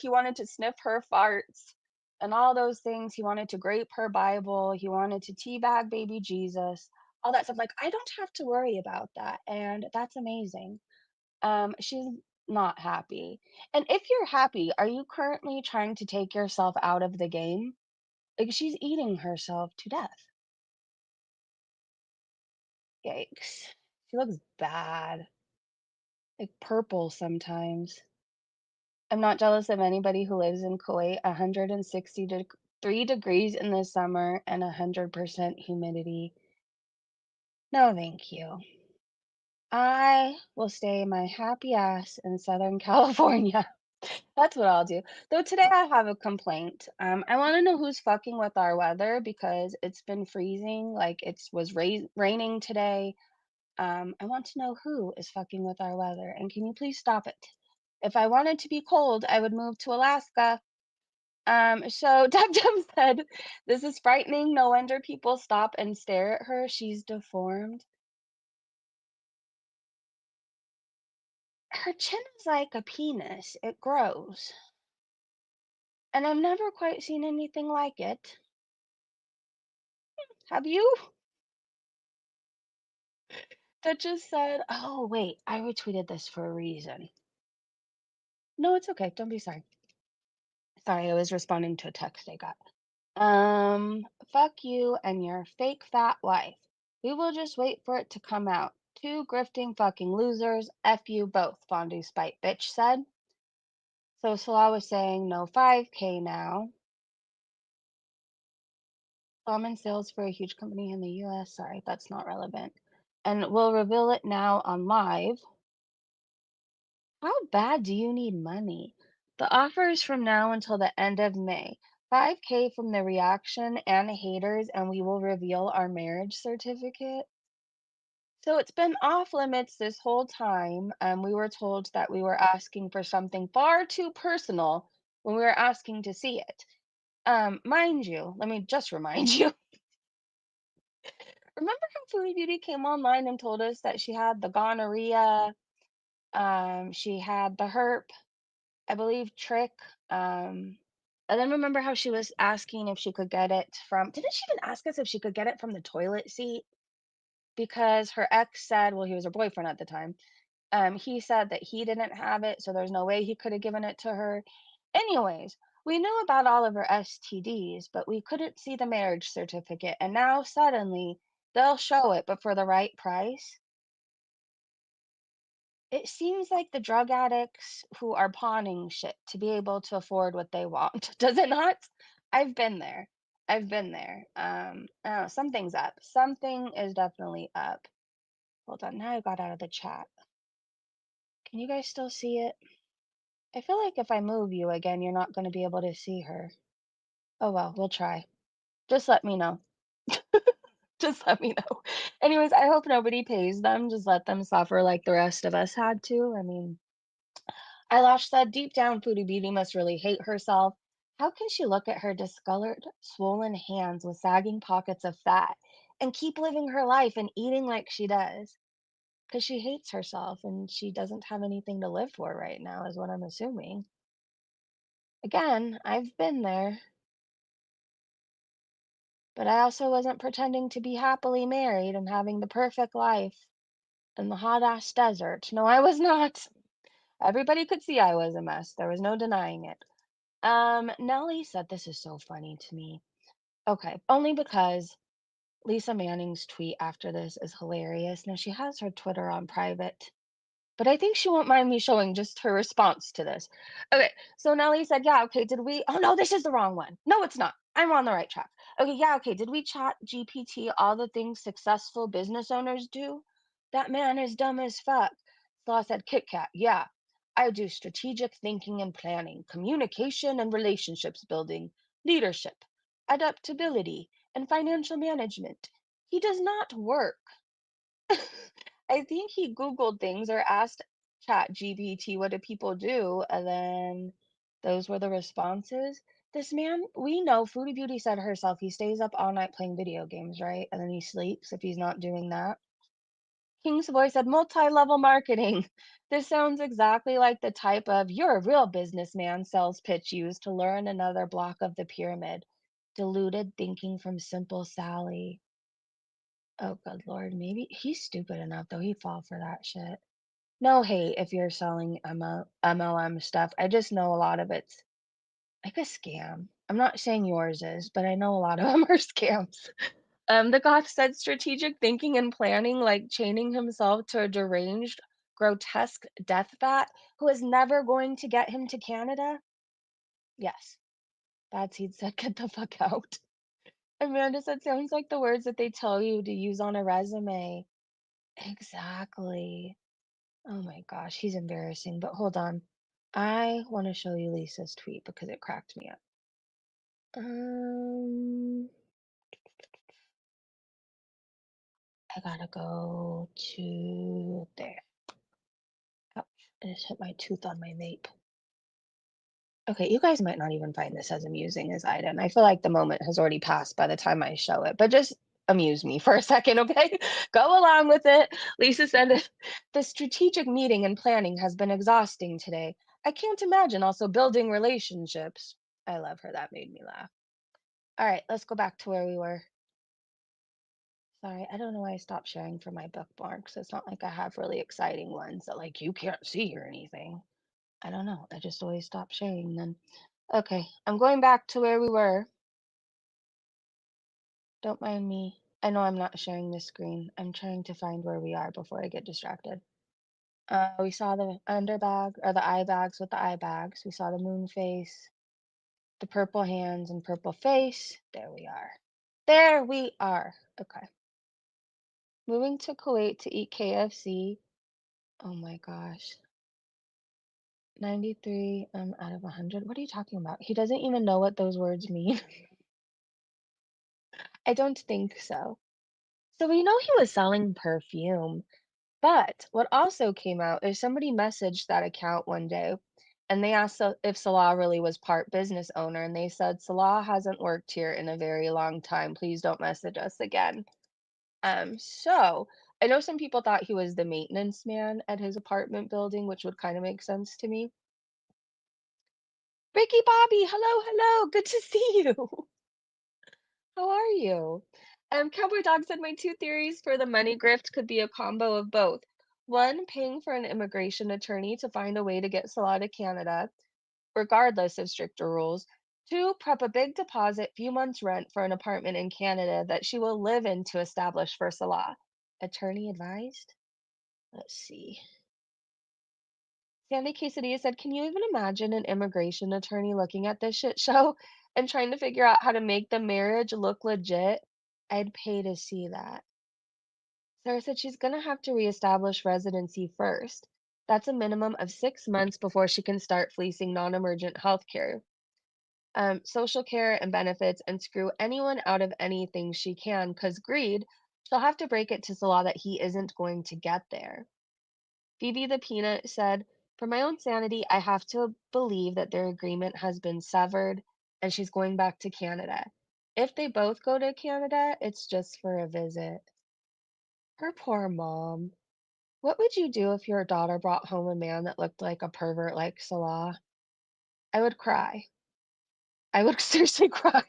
wanted to sniff her farts and all those things. He wanted to grape her Bible. He wanted to teabag baby Jesus, all that stuff. Like, I don't have to worry about that. And that's amazing. She's not happy. And if you're happy, are you currently trying to take yourself out of the game? Like, she's eating herself to death. Yikes. She looks bad. Like purple sometimes. I'm not jealous of anybody who lives in Kuwait. 163 degrees in the summer and 100% humidity. No, thank you. I will stay my happy ass in Southern California. That's what I'll do. Though today I have a complaint. I want to know who's fucking with our weather because it's been freezing. Like raining today. I want to know who is fucking with our weather, and can you please stop it? If I wanted to be cold, I would move to Alaska. So Dum Dum said, "This is frightening. No wonder people stop and stare at her. She's deformed. Her chin is like a penis. It grows, and I've never quite seen anything like it. Have you?" That just said, "Oh wait, I retweeted this for a reason." No, it's okay. Don't be sorry. Sorry, I was responding to a text I got. Fuck you and your fake fat wife. We will just wait for it to come out. Two grifting fucking losers. F you both, Fondue Spite bitch said. So Salah was saying no 5K now. Common sales for a huge company in the US. Sorry, that's not relevant. And we'll reveal it now on live. How bad do you need money? The offer is from now until the end of May. 5K from the reaction and haters, and we will reveal our marriage certificate. So it's been off limits this whole time. We were told that we were asking for something far too personal when we were asking to see it. Mind you, let me just remind you. Remember how Foodie Beauty came online and told us that she had the gonorrhea, she had the herp, I believe trick. And then remember how she was asking if she could get it from, didn't she even ask us if she could get it from the toilet seat? Because her ex said, well, he was her boyfriend at the time. He said that he didn't have it, so there's no way he could have given it to her. Anyways, we knew about all of her STDs, but we couldn't see the marriage certificate. And now suddenly they'll show it, but for the right price. It seems like the drug addicts who are pawning shit to be able to afford what they want. Does it not? I've been there. I've been there. Oh, something's up. Something is definitely up. Hold on. Now I got out of the chat. Can you guys still see it? I feel like if I move you again, you're not going to be able to see her. Oh well, we'll try. Just let me know. Just let me know. Anyways, I hope nobody pays them. Just let them suffer like the rest of us had to. I mean, Eyelash said, deep down, Foodie Beauty must really hate herself. How can she look at her discolored, swollen hands with sagging pockets of fat and keep living her life and eating like she does? Because she hates herself and she doesn't have anything to live for right now, is what I'm assuming. Again, I've been there. But I also wasn't pretending to be happily married and having the perfect life in the hot ass desert. No, I was not. Everybody could see I was a mess. There was no denying it. Nellie said this is so funny to me. Okay, only because Lisa Manning's tweet after this is hilarious. Now she has her Twitter on private, but I think she won't mind me showing just her response to this. Okay, so Nellie said, yeah, okay, did we, oh no, this is the wrong one. No, it's not. I'm on the right track. Okay, yeah, okay, did we chat GPT all the things successful business owners do? That man is dumb as fuck. Slaw said, Kit Kat, yeah. I do strategic thinking and planning, communication and relationships building, leadership, adaptability, and financial management. He does not work. I think he Googled things or asked ChatGPT, what do people do? And then those were the responses. This man, we know Foodie Beauty said herself, he stays up all night playing video games, right? And then he sleeps if he's not doing that. King's voice said multi-level marketing. This sounds exactly like the type of you're a real businessman sales pitch used to learn another block of the pyramid. Diluted thinking from simple Sally. Oh, good Lord. Maybe he's stupid enough, though. He'd fall for that shit. No hate if you're selling MLM stuff. I just know a lot of it's like a scam. I'm not saying yours is, but I know a lot of them are scams. The goth said strategic thinking and planning, like chaining himself to a deranged, grotesque death bat who is never going to get him to Canada. Yes. Bad Seed said, get the fuck out. Amanda said, sounds like the words that they tell you to use on a resume. Exactly. Oh my gosh, he's embarrassing. But hold on. I want to show you Lisa's tweet because it cracked me up. I gotta go to there. Ouch, I just hit my tooth on my vape. Okay, you guys might not even find this as amusing as I did. And I feel like the moment has already passed by the time I show it, but just amuse me for a second, okay? Go along with it. Lisa said, the strategic meeting and planning has been exhausting today. I can't imagine also building relationships. I love her. That made me laugh. All right, let's go back to where we were. Sorry, I don't know why I stopped sharing for my bookmarks. It's not like I have really exciting ones that like you can't see or anything. I don't know. I just always stop sharing then. Okay, I'm going back to where we were. Don't mind me. I know I'm not sharing this screen. I'm trying to find where we are before I get distracted. We saw the underbag or the eye bags with the eye bags. We saw the moon face, the purple hands and purple face. There we are. There we are. Okay. Moving to Kuwait to eat KFC. Oh my gosh. 93 out of 100. What are you talking about? He doesn't even know what those words mean. I don't think so. So we know he was selling perfume, but what also came out is somebody messaged that account one day and they asked if Salah really was part business owner, and they said, Salah hasn't worked here in a very long time. Please don't message us again. So I know some people thought he was the maintenance man at his apartment building, which would kind of make sense to me. Ricky Bobby, hello, hello, good to see you. How are you? Cowboy Dog said my two theories for the money grift could be a combo of both. One, paying for an immigration attorney to find a way to get Salah to Canada, regardless of stricter rules. Two, prep a big deposit, few months' rent for an apartment in Canada that she will live in to establish for Salah. Attorney advised? Let's see. Sandy Quesadilla said, can you even imagine an immigration attorney looking at this shit show and trying to figure out how to make the marriage look legit? I'd pay to see that. Sarah said she's going to have to reestablish residency first. That's a minimum of 6 months before she can start fleecing non-emergent health care, social care and benefits, and screw anyone out of anything she can, because greed, she'll have to break it to Salah that he isn't going to get there. Phoebe the Peanut said, for my own sanity, I have to believe that their agreement has been severed and she's going back to Canada. If they both go to Canada, it's just for a visit. Her poor mom. What would you do if your daughter brought home a man that looked like a pervert like Salah? I would cry. I would seriously cry.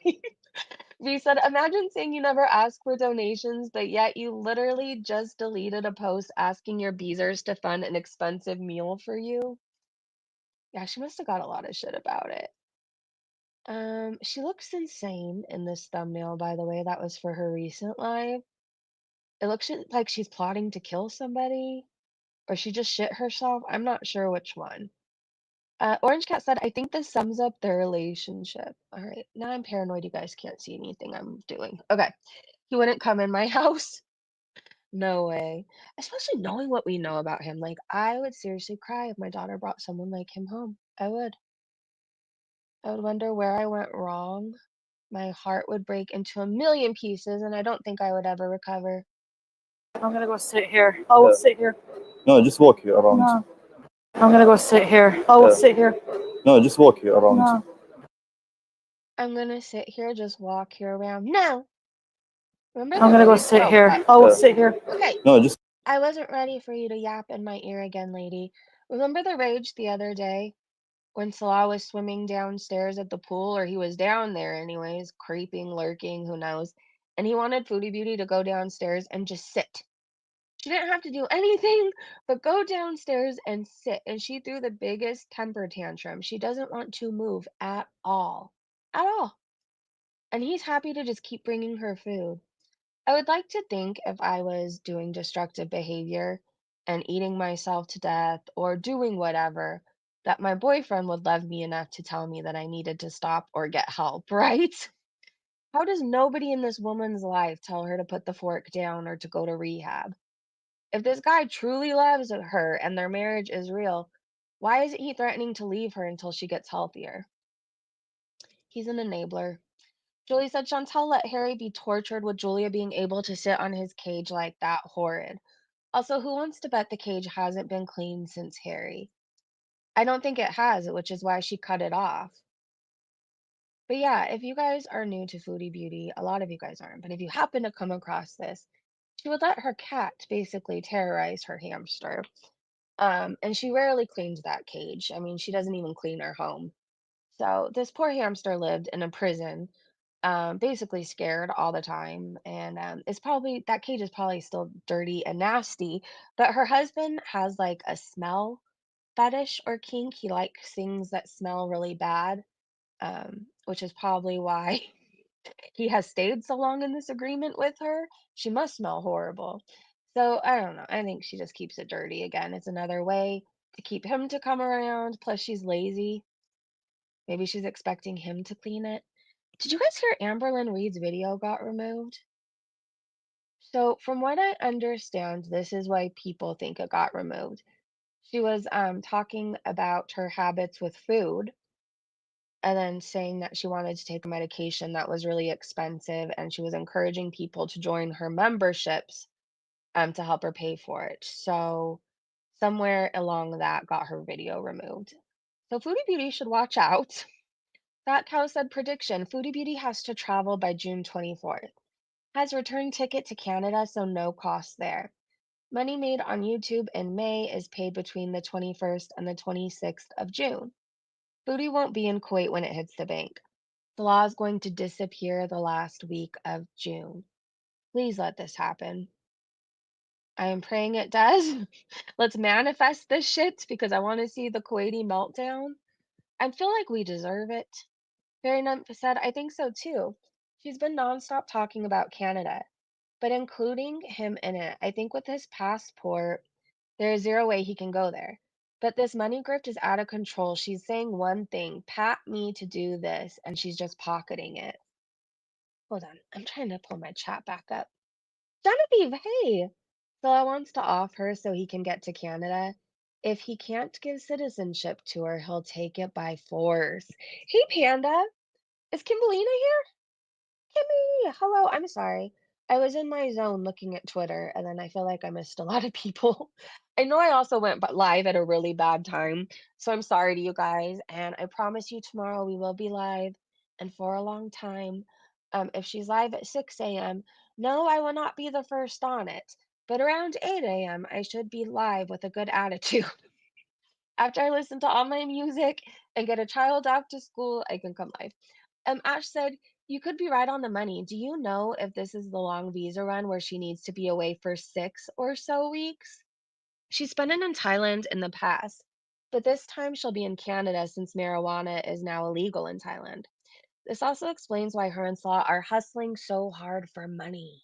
V said, imagine saying you never ask for donations, but yet you literally just deleted a post asking your beezers to fund an expensive meal for you. Yeah, she must have got a lot of shit about it. She looks insane in this thumbnail, by the way. That was for her recent live. It looks like she's plotting to kill somebody, or she just shit herself. I'm not sure which one. Orange Cat said, I think this sums up their relationship. All right, now I'm paranoid you guys can't see anything I'm doing. Okay, he wouldn't come in my house. No way. Especially knowing what we know about him. Like, I would seriously cry if my daughter brought someone like him home. I would. I would wonder where I went wrong. My heart would break into a million pieces, and I don't think I would ever recover. I'm gonna go sit here. I will Yeah. sit here. No, just walk here around. No. I'm gonna go sit here. I will Yeah. sit here. No, just walk here around. No. I'm gonna sit here, just walk here around. No! Remember I'm the gonna go rage? sit Oh, here. cut. I will Yeah. sit here. Okay, No, just I wasn't ready for you to yap in my ear again, lady. Remember the rage the other day when Salah was swimming downstairs at the pool, or he was down there anyways, creeping, lurking, who knows? And he wanted Foodie Beauty to go downstairs and just sit. She didn't have to do anything but go downstairs and sit. And she threw the biggest temper tantrum. She doesn't want to move at all. At all. And he's happy to just keep bringing her food. I would like to think if I was doing destructive behavior and eating myself to death or doing whatever, that my boyfriend would love me enough to tell me that I needed to stop or get help, right? How does nobody in this woman's life tell her to put the fork down or to go to rehab? If this guy truly loves her and their marriage is real, why isn't he threatening to leave her until she gets healthier? He's an enabler. Julie said Chantal let Harry be tortured with Julia being able to sit on his cage like that. Horrid. Also, who wants to bet the cage hasn't been cleaned since Harry? I don't think it has, which is why she cut it off. But yeah, if you guys are new to Foodie Beauty, a lot of you guys aren't, but if you happen to come across this, she would let her cat basically terrorize her hamster. And she rarely cleans that cage. I mean, she doesn't even clean her home. So this poor hamster lived in a prison, basically scared all the time. And it's probably that cage is probably still dirty and nasty. But her husband has like a smell fetish or kink. He likes things that smell really bad, which is probably why he has stayed so long in this agreement with her. She must smell horrible. So I don't know. I think she just keeps it dirty again. It's another way to keep him to come around. Plus, she's lazy. Maybe she's expecting him to clean it. Did you guys hear Amberlynn Reed's video got removed? So, from what I understand, this is why people think it got removed. She was talking about her habits with food and then saying that she wanted to take a medication that was really expensive and she was encouraging people to join her memberships to help her pay for it. So somewhere along that got her video removed. So Foodie Beauty should watch out. Fat Cow said prediction Foodie Beauty has to travel by June 24th. Has return ticket to Canada, so no cost there. Money made on YouTube in May is paid between the 21st and the 26th of June. Foodie won't be in Kuwait when it hits the bank. The law is going to disappear the last week of June. Please let this happen. I am praying it does. Let's manifest this shit because I want to see the Kuwaiti meltdown. I feel like we deserve it. Fairy Nymph said, I think so too. She's been nonstop talking about Canada, but including him in it. I think with his passport, there is zero way he can go there. But this money grift is out of control. She's saying one thing, pat me to do this, and she's just pocketing it. Hold on. I'm trying to pull my chat back up. Genevieve, hey! Salah wants to off her so he can get to Canada. If he can't give citizenship to her, he'll take it by force. Hey, Panda! Is Kimberlina here? Kimmy! Hello, I'm sorry. I was in my zone looking at Twitter, and then I feel like I missed a lot of people. I know I also went live at a really bad time, so I'm sorry to you guys. And I promise you tomorrow we will be live and for a long time. If she's live at 6 a.m., no, I will not be the first on it. But around 8 a.m., I should be live with a good attitude. After I listen to all my music and get a child off to school, I can come live. Ash said, you could be right on the money. Do you know if this is the long visa run where she needs to be away for 6 or so weeks? She's been in Thailand in the past, but this time she'll be in Canada since marijuana is now illegal in Thailand. This also explains why her and Salah are hustling so hard for money.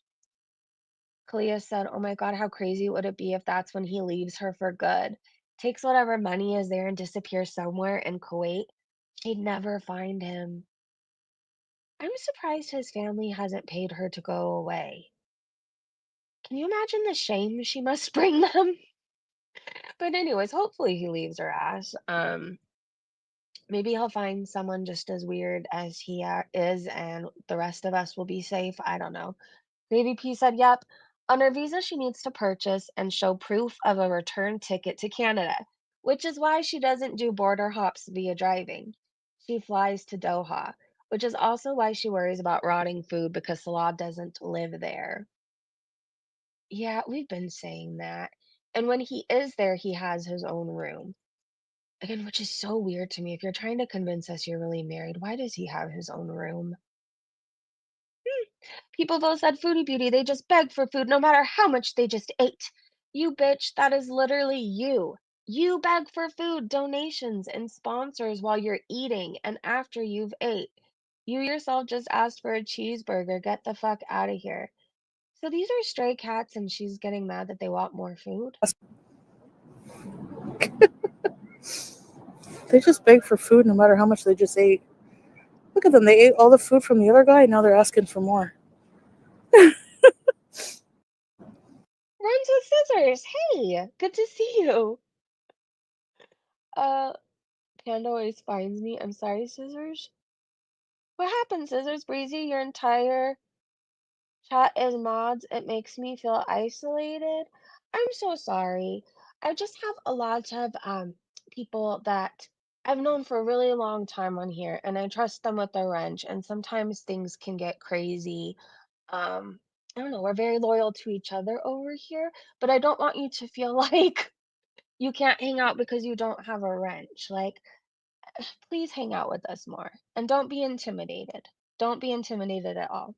Kalia said, oh my God, how crazy would it be if that's when he leaves her for good? Takes whatever money is there and disappears somewhere in Kuwait. She'd never find him. I'm surprised his family hasn't paid her to go away. Can you imagine the shame she must bring them? But anyways, hopefully he leaves her ass. Maybe he'll find someone just as weird as he is, and the rest of us will be safe. I don't know. Baby P said, yep. On her visa, she needs to purchase and show proof of a return ticket to Canada, which is why she doesn't do border hops via driving. She flies to Doha, which is also why she worries about rotting food because Salah doesn't live there. Yeah, we've been saying that. And when he is there, he has his own room. Again, which is so weird to me. If you're trying to convince us you're really married, why does he have his own room? People though said Foodie Beauty, they just beg for food no matter how much they just ate. You bitch, that is literally you. You beg for food, donations, and sponsors while you're eating and after you've ate. You yourself just asked for a cheeseburger. Get the fuck out of here. So these are stray cats and she's getting mad that they want more food? They just beg for food no matter how much they just ate. Look at them. They ate all the food from the other guy, and now they're asking for more. Rhymes with scissors. Hey, good to see you. Panda always finds me. I'm sorry, Scissors. What happened, Scissors? Breezy, your entire chat is mods. It makes me feel isolated. I'm so sorry. I just have a lot of people that I've known for a really long time on here, and I trust them with their wrench, and sometimes things can get crazy. I don't know, we're very loyal to each other over here, but I don't want you to feel like you can't hang out because you don't have a wrench. Like, please hang out with us more and don't be intimidated. Don't be intimidated at all.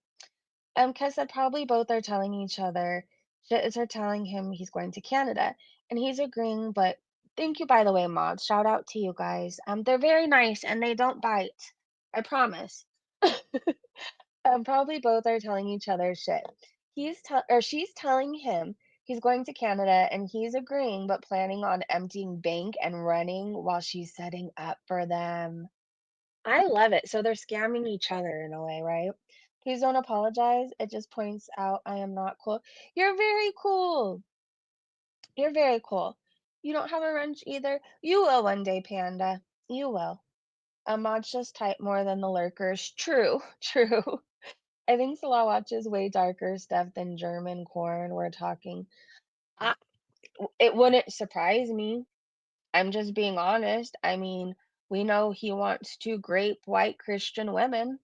Kes said probably both are telling each other. Shit are telling him he's going to Canada, and he's agreeing. But thank you, by the way, mods. Shout out to you guys. They're very nice and they don't bite. I promise. Probably both are telling each other shit. She's telling him he's going to Canada, and he's agreeing, but planning on emptying bank and running while she's setting up for them. I love it. So they're scamming each other in a way, right? Please don't apologize. It just points out I am not cool. You're very cool. You're very cool. You don't have a wrench either. You will one day, Panda. You will. Mods just type more than the lurkers. True, true. I think Salah watches way darker stuff than German corn. We're talking. I, it wouldn't surprise me. I'm just being honest. I mean, we know he wants to grape white Christian women.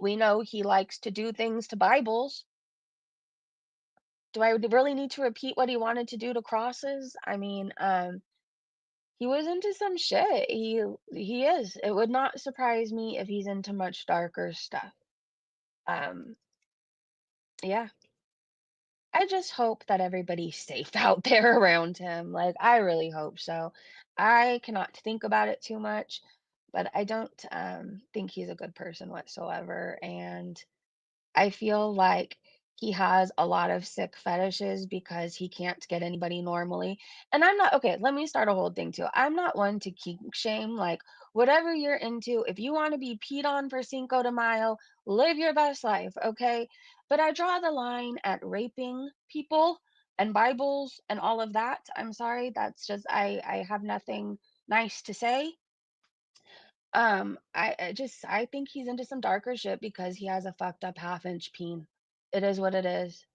We know he likes to do things to Bibles. Do I really need to repeat what he wanted to do to crosses? I mean, he was into some shit. He is. It would not surprise me if he's into much darker stuff. Um, yeah. I just hope that everybody's safe out there around him. Like, I really hope so. I cannot think about it too much, but I don't think he's a good person whatsoever. And I feel like he has a lot of sick fetishes because he can't get anybody normally. And I'm not okay, let me start a whole thing too. I'm not one to kink shame. Like, whatever you're into, if you want to be peed on for Cinco de Mayo, live your best life, okay? But I draw the line at raping people and Bibles and all of that. I'm sorry, that's just I have nothing nice to say. I think he's into some darker shit because he has a fucked up half-inch peen. It is what it is.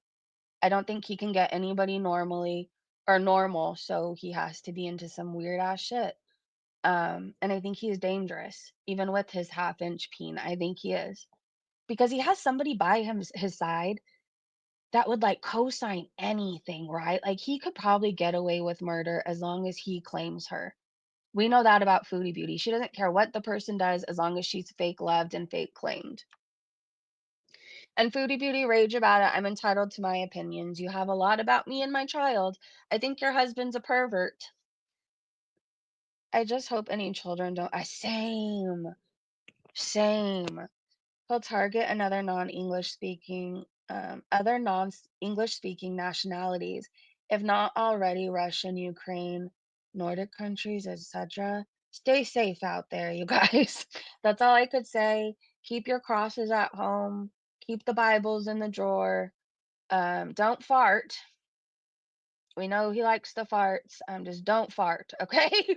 I don't think he can get anybody normally or normal, so he has to be into some weird ass shit. And I think he's dangerous, even with his half-inch peen. I think he is. Because he has somebody by his side that would like co-sign anything, right? Like he could probably get away with murder as long as he claims her. We know that about Foodie Beauty. She doesn't care what the person does as long as she's fake loved and fake claimed. And Foodie Beauty, rage about it. I'm entitled to my opinions. You have a lot about me and my child. I think your husband's a pervert. I just hope any children don't. Same. Same. He'll target another non-English speaking, other non-English speaking nationalities, if not already Russian, Ukraine, Nordic countries, etc. Stay safe out there, you guys. That's all I could say. Keep your crosses at home. Keep the Bibles in the drawer. Don't fart. We know he likes the farts. Just don't fart, okay?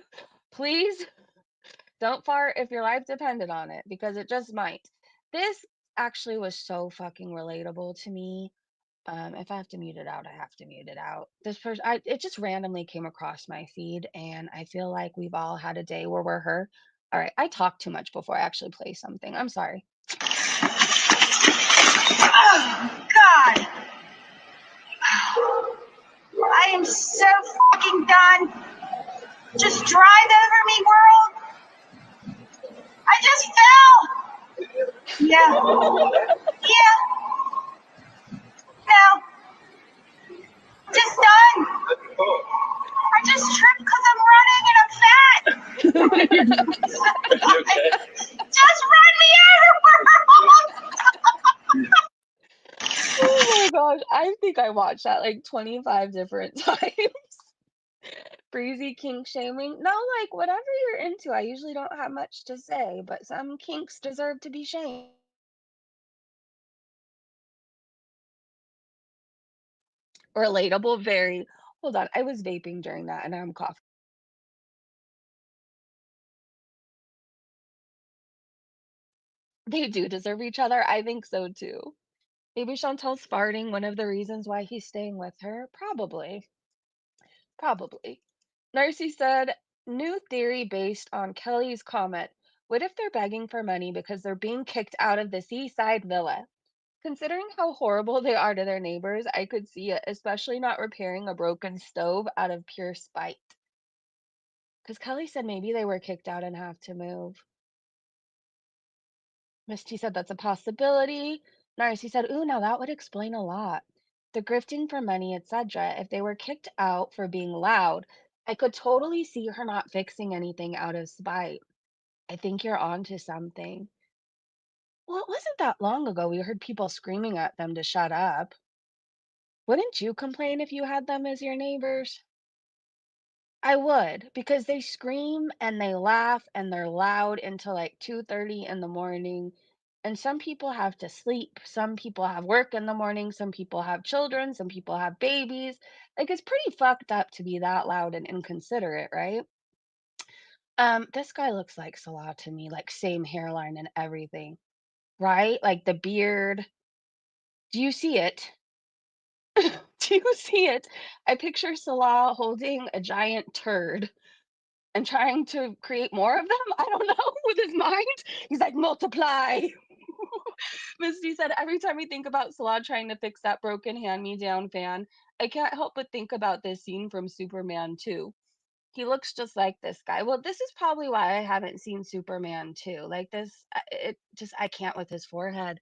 Please don't fart if your life depended on it, because it just might. This actually was so fucking relatable to me. If I have to mute it out, I have to mute it out. This person, it just randomly came across my feed, and I feel like we've all had a day where we're her. All right, I talk too much before I actually play something. I'm sorry. Oh, God. I am so fucking done. Just drive over me, world. I just fell. Yeah. Yeah. No. Just done. I just tripped because I'm running and I'm fat. Okay. Just run me over, world. Oh my gosh, I think I watched that like 25 different times. Breezy kink shaming. No, like whatever you're into. I usually don't have much to say, but some kinks deserve to be shamed. Relatable, very. Hold on, I was vaping during that and now I'm coughing. They do deserve each other. I think so too. Maybe Chantal's farting one of the reasons why he's staying with her. Probably. Probably. Narcy said, new theory based on Kelly's comment. What if they're begging for money because they're being kicked out of the seaside villa? Considering how horrible they are to their neighbors, I could see it, especially not repairing a broken stove out of pure spite. Because Kelly said maybe they were kicked out and have to move. Misty said that's a possibility. Narcy said, ooh, now that would explain a lot. The grifting for money, etc. If they were kicked out for being loud, I could totally see her not fixing anything out of spite. I think you're onto something. Well, it wasn't that long ago we heard people screaming at them to shut up. Wouldn't you complain if you had them as your neighbors? I would, because they scream and they laugh and they're loud until like 2:30 in the morning. And some people have to sleep, some people have work in the morning, some people have children, some people have babies. Like it's pretty fucked up to be that loud and inconsiderate, right? This guy looks like Salah to me, like same hairline and everything, right? Like the beard. Do you see it? Do you see it? I picture Salah holding a giant turd and trying to create more of them. I don't know, with his mind. He's like, multiply. Misty said, every time we think about Salah trying to fix that broken hand-me-down fan, I can't help but think about this scene from Superman 2. He looks just like this guy. Well, this is probably why I haven't seen Superman 2. Like this, it just, I can't with his forehead.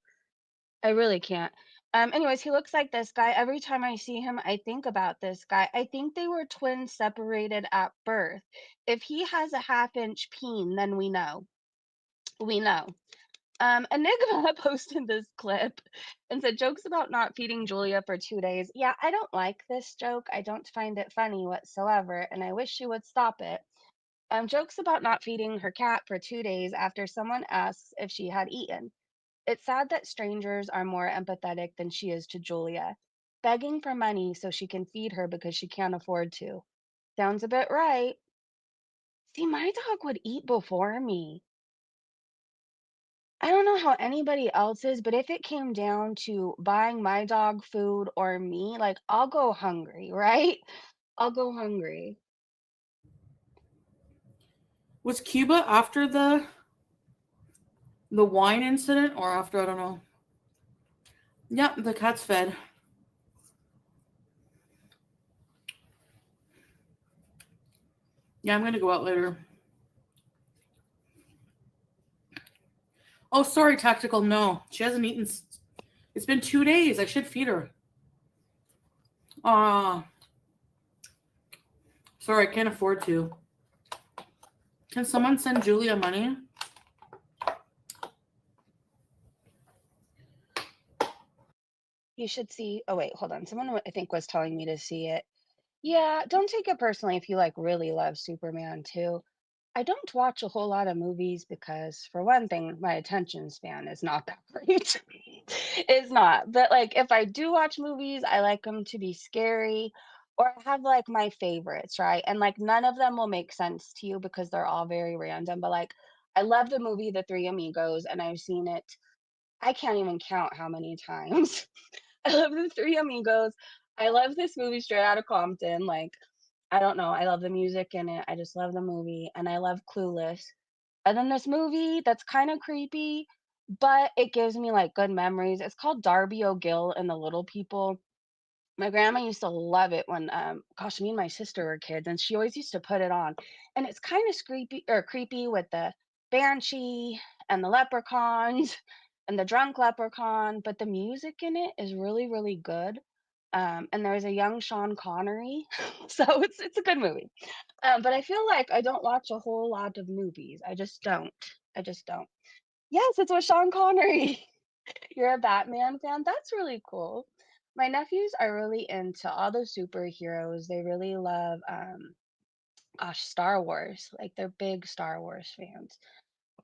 I really can't. Anyways, he looks like this guy. Every time I see him, I think about this guy. I think they were twins separated at birth. If he has a half-inch peen, then we know. We know. Enigma posted this clip and said, jokes about not feeding Julia for 2 days. Yeah, I don't like this joke. I don't find it funny whatsoever, and I wish she would stop it. Jokes about not feeding her cat for 2 days after someone asks if she had eaten. It's sad that strangers are more empathetic than she is to Julia, begging for money so she can feed her because she can't afford to. Sounds a bit right. See, my dog would eat before me. I don't know how anybody else is, but if it came down to buying my dog food or me, like I'll go hungry, right? I'll go hungry. Was Cuba after the wine incident or after? I don't know. Yep, the cat's fed. Yeah, I'm gonna go out later. Oh, sorry, Tactical. No, she hasn't eaten. It's been 2 days. I should feed her. Sorry, I can't afford to. Can someone send Julia money? You should see. Oh, wait, hold on. Someone I think was telling me to see it. Yeah, don't take it personally if you like really love Superman too. I don't watch a whole lot of movies because, for one thing, my attention span is not that great. It's not. But like if I do watch movies, I like them to be scary or I have like my favorites, right? And like none of them will make sense to you because they're all very random. But like I love the movie The Three Amigos and I've seen it I can't even count how many times. I love The Three Amigos. I love this movie Straight Outta Compton. Like I don't know, I love the music in it. I just love the movie and I love Clueless. And then this movie that's kind of creepy, but it gives me like good memories. It's called Darby O'Gill and the Little People. My grandma used to love it when, gosh, me and my sister were kids, and she always used to put it on. And it's kind of creepy with the banshee and the leprechauns and the drunk leprechaun, but the music in it is really, really good. And there's a young Sean Connery, so it's a good movie. But I feel like I don't watch a whole lot of movies. I just don't. I just don't. Yes, it's with Sean Connery. You're a Batman fan? That's really cool. My nephews are really into all the superheroes. They really love, gosh, Star Wars. Like they're big Star Wars fans.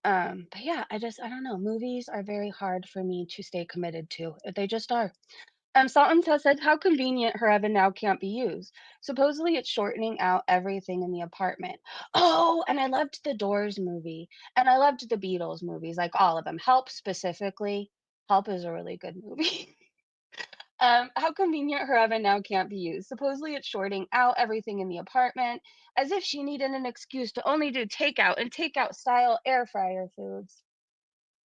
But yeah, I don't know. Movies are very hard for me to stay committed to. They just are. Sultan said, how convenient her oven now can't be used. Supposedly it's shortening out everything in the apartment. Oh, and I loved the Doors movie. And I loved the Beatles movies, like all of them. Help specifically. Help is a really good movie. How convenient her oven now can't be used. Supposedly it's shorting out everything in the apartment, as if she needed an excuse to only do takeout and takeout style air fryer foods.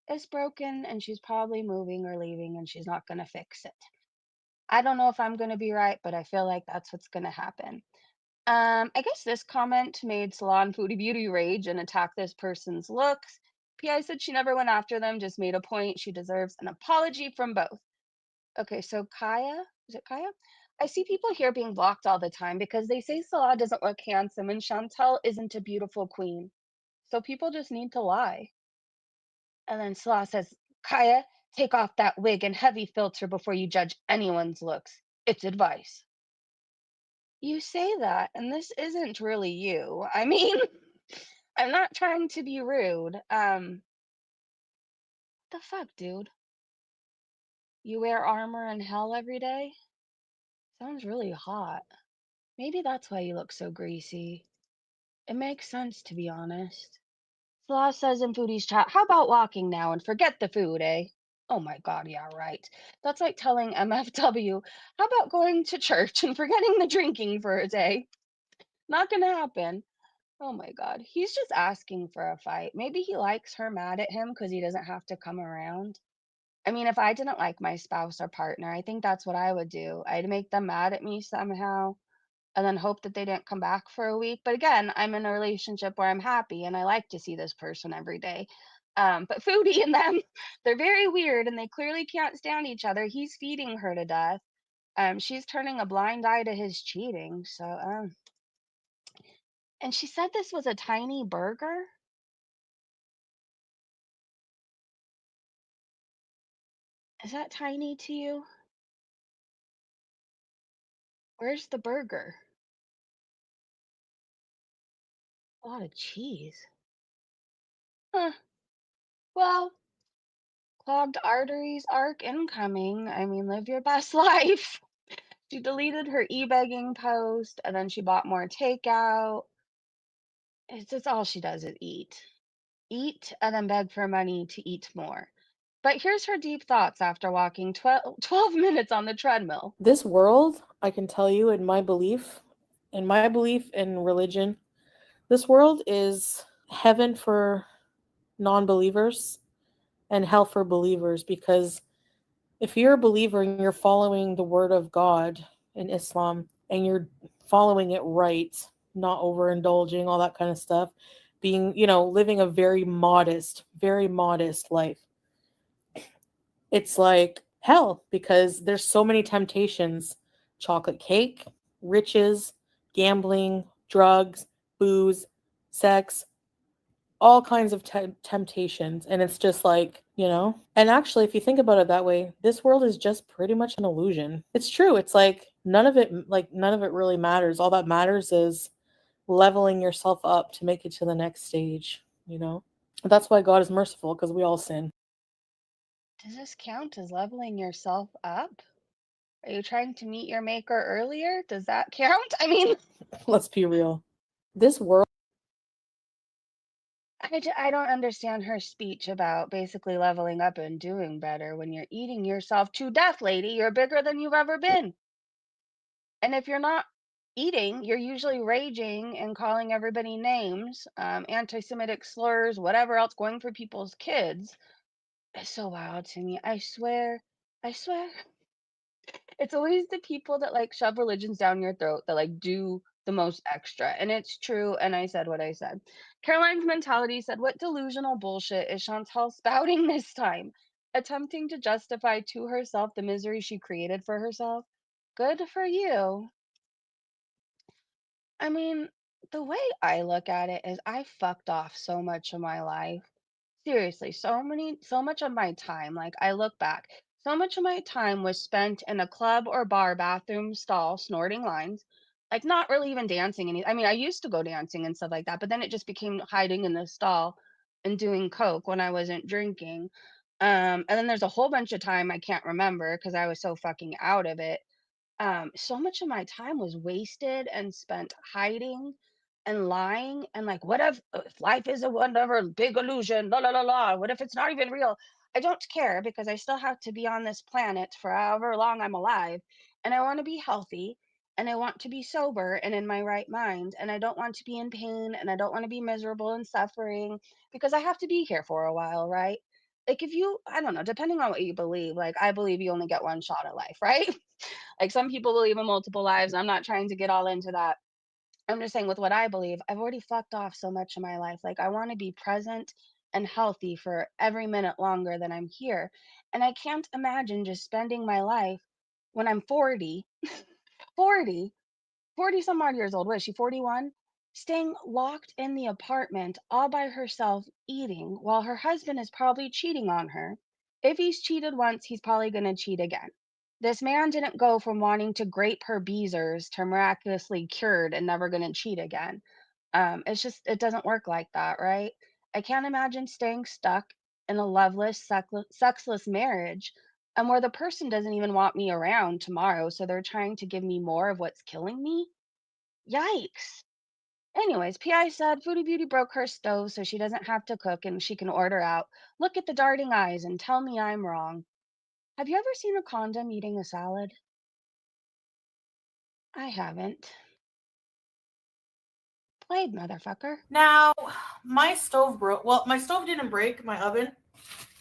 It's broken and she's probably moving or leaving and she's not going to fix it. I don't know if I'm going to be right, but I feel like that's what's going to happen. I guess this comment made Salah and Foodie Beauty rage and attack this person's looks. PI said she never went after them, just made a point. She deserves an apology from both. Okay, so Kaya, is it Kaya? I see people here being blocked all the time because they say Salah doesn't look handsome and Chantal isn't a beautiful queen. So people just need to lie. And then Salah says, Kaya, take off that wig and heavy filter before you judge anyone's looks. It's advice. You say that, and this isn't really you. I mean, I'm not trying to be rude. The fuck, dude? You wear armor in hell every day? Sounds really hot. Maybe that's why you look so greasy. It makes sense, to be honest. Salah says in Foodie's chat, how about walking now and forget the food, eh? Oh my god, yeah, right. That's like telling MFW, how about going to church and forgetting the drinking for a day? Not gonna happen. Oh my god. He's just asking for a fight. Maybe he likes her mad at him because he doesn't have to come around. I mean, if I didn't like my spouse or partner, I think that's what I would do. I'd make them mad at me somehow and then hope that they didn't come back for a week. But again, I'm in a relationship where I'm happy and I like to see this person every day. But Foodie and them, they're very weird and they clearly can't stand each other. He's feeding her to death. She's turning a blind eye to his cheating. So, and she said this was a tiny burger. Is that tiny to you? Where's the burger? A lot of cheese. Huh. Well, clogged arteries arc incoming. I mean, live your best life. She deleted her e-begging post and then she bought more takeout. It's just all she does is eat. Eat and then beg for money to eat more. But here's her deep thoughts after walking 12 minutes on the treadmill. This world, I can tell you in my belief in religion, this world is heaven for non-believers and hell for believers, because if you're a believer and you're following the word of God in Islam and you're following it right, not overindulging, all that kind of stuff, being, living a very modest life, it's like hell because there's so many temptations: chocolate cake, riches, gambling, drugs, booze, sex, all kinds of temptations. And it's just like, and actually, if you think about it that way, this world is just pretty much an illusion. It's true. It's like none of it really matters. All that matters is leveling yourself up to make it to the next stage. That's why God is merciful, because we all sin. Does this count as leveling yourself up? Are you trying to meet your maker earlier? Does that count? I mean, Let's be real. This world. I don't understand her speech about basically leveling up and doing better when you're eating yourself to death, lady. You're bigger than you've ever been. And if you're not eating, you're usually raging and calling everybody names, anti-Semitic slurs, whatever else, going for people's kids. It's so wild to me. I swear. It's always the people that like shove religions down your throat that like do the most extra. And it's true. And I said what I said. Caroline's mentality said, what delusional bullshit is Chantal spouting this time? Attempting to justify to herself the misery she created for herself? Good for you. I mean, the way I look at it is I fucked off so much of my life. Seriously, so much of my time, like I look back, so much of my time was spent in a club or bar bathroom stall snorting lines, like not really even dancing any. I mean, I used to go dancing and stuff like that, but then it just became hiding in the stall and doing coke when I wasn't drinking. And then there's a whole bunch of time I can't remember because I was so fucking out of it. So much of my time was wasted and spent hiding and lying and like, what if life is a whatever big illusion? La la la la. What if it's not even real? I don't care because I still have to be on this planet for however long I'm alive, and I want to be healthy, and I want to be sober and in my right mind, and I don't want to be in pain, and I don't want to be miserable and suffering because I have to be here for a while, right? Like if you, I don't know, depending on what you believe, like I believe you only get one shot at life, right? Like some people believe in multiple lives. I'm not trying to get all into that. I'm just saying with what I believe, I've already fucked off so much of my life. Like I want to be present and healthy for every minute longer than I'm here. And I can't imagine just spending my life when I'm 40, 40, 40 some odd years old. What is she, 41? Staying locked in the apartment all by herself eating while her husband is probably cheating on her. If he's cheated once, he's probably going to cheat again. This man didn't go from wanting to grape her beezers to miraculously cured and never going to cheat again. It's just, it doesn't work like that, right? I can't imagine staying stuck in a loveless, sexless marriage and where the person doesn't even want me around tomorrow. So they're trying to give me more of what's killing me. Yikes. Anyways, PI said Foodie Beauty broke her stove so she doesn't have to cook and she can order out. Look at the darting eyes and tell me I'm wrong. Have you ever seen a condom eating a salad? I haven't. Played, motherfucker. Now, my stove broke. Well, my stove didn't break, my oven,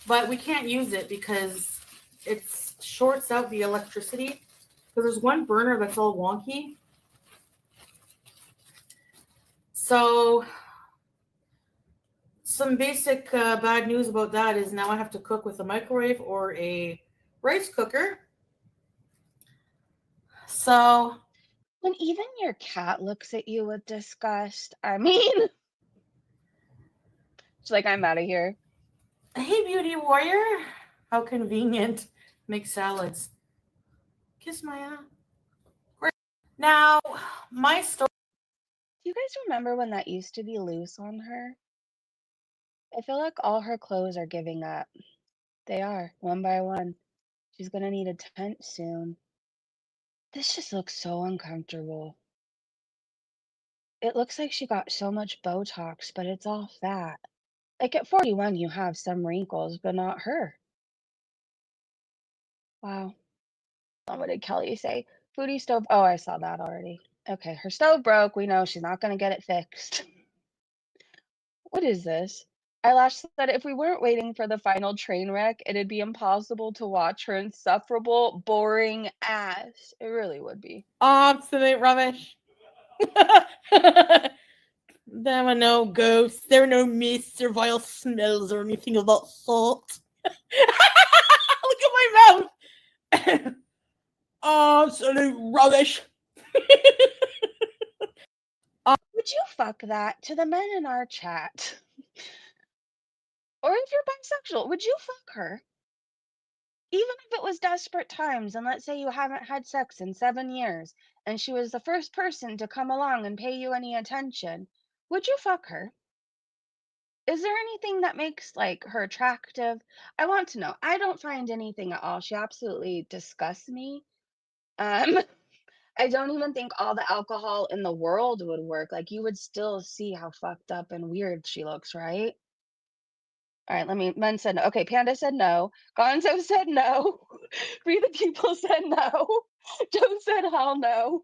but we can't use it because it shorts out the electricity. Because there's one burner that's all wonky. So, some basic bad news about that is now I have to cook with a microwave or a rice cooker. So, When even your cat looks at you with disgust, I mean, she's like, I'm out of here. hey, beauty warrior. How convenient. Make salads. Kiss my ass. Now, my stove. Do you guys remember when that used to be loose on her? I feel like all her clothes are giving up. They are, one by one. She's gonna need a tent soon. This just looks so uncomfortable. It looks like she got so much Botox, but it's all fat. Like at 41, you have some wrinkles, but not her. Wow. What did Kelly say? Foodie stove. Oh, I saw that already. Okay, her stove broke. We know she's not going to get it fixed. What is this? Eyelash said if we weren't waiting for the final train wreck, it'd be impossible to watch her insufferable, boring ass. It really would be. Absolute rubbish. There were no ghosts, there were no mists or vile smells or anything of that sort. Look at my mouth. Absolute rubbish. Would you fuck that to the men in our chat? Or if you're bisexual, would you fuck her? Even if it was desperate times, and let's say you haven't had sex in 7 years, and she was the first person to come along and pay you any attention, would you fuck her? Is there anything that makes, like, her attractive? I want to know. I don't find anything at all. She absolutely disgusts me. Um, I don't even think all the alcohol in the world would work. Like, you would still see how fucked up and weird she looks, right? All right, let me Men said no. Okay, Panda said no. Gonzo said no. Free the People said no. Joe said hell no.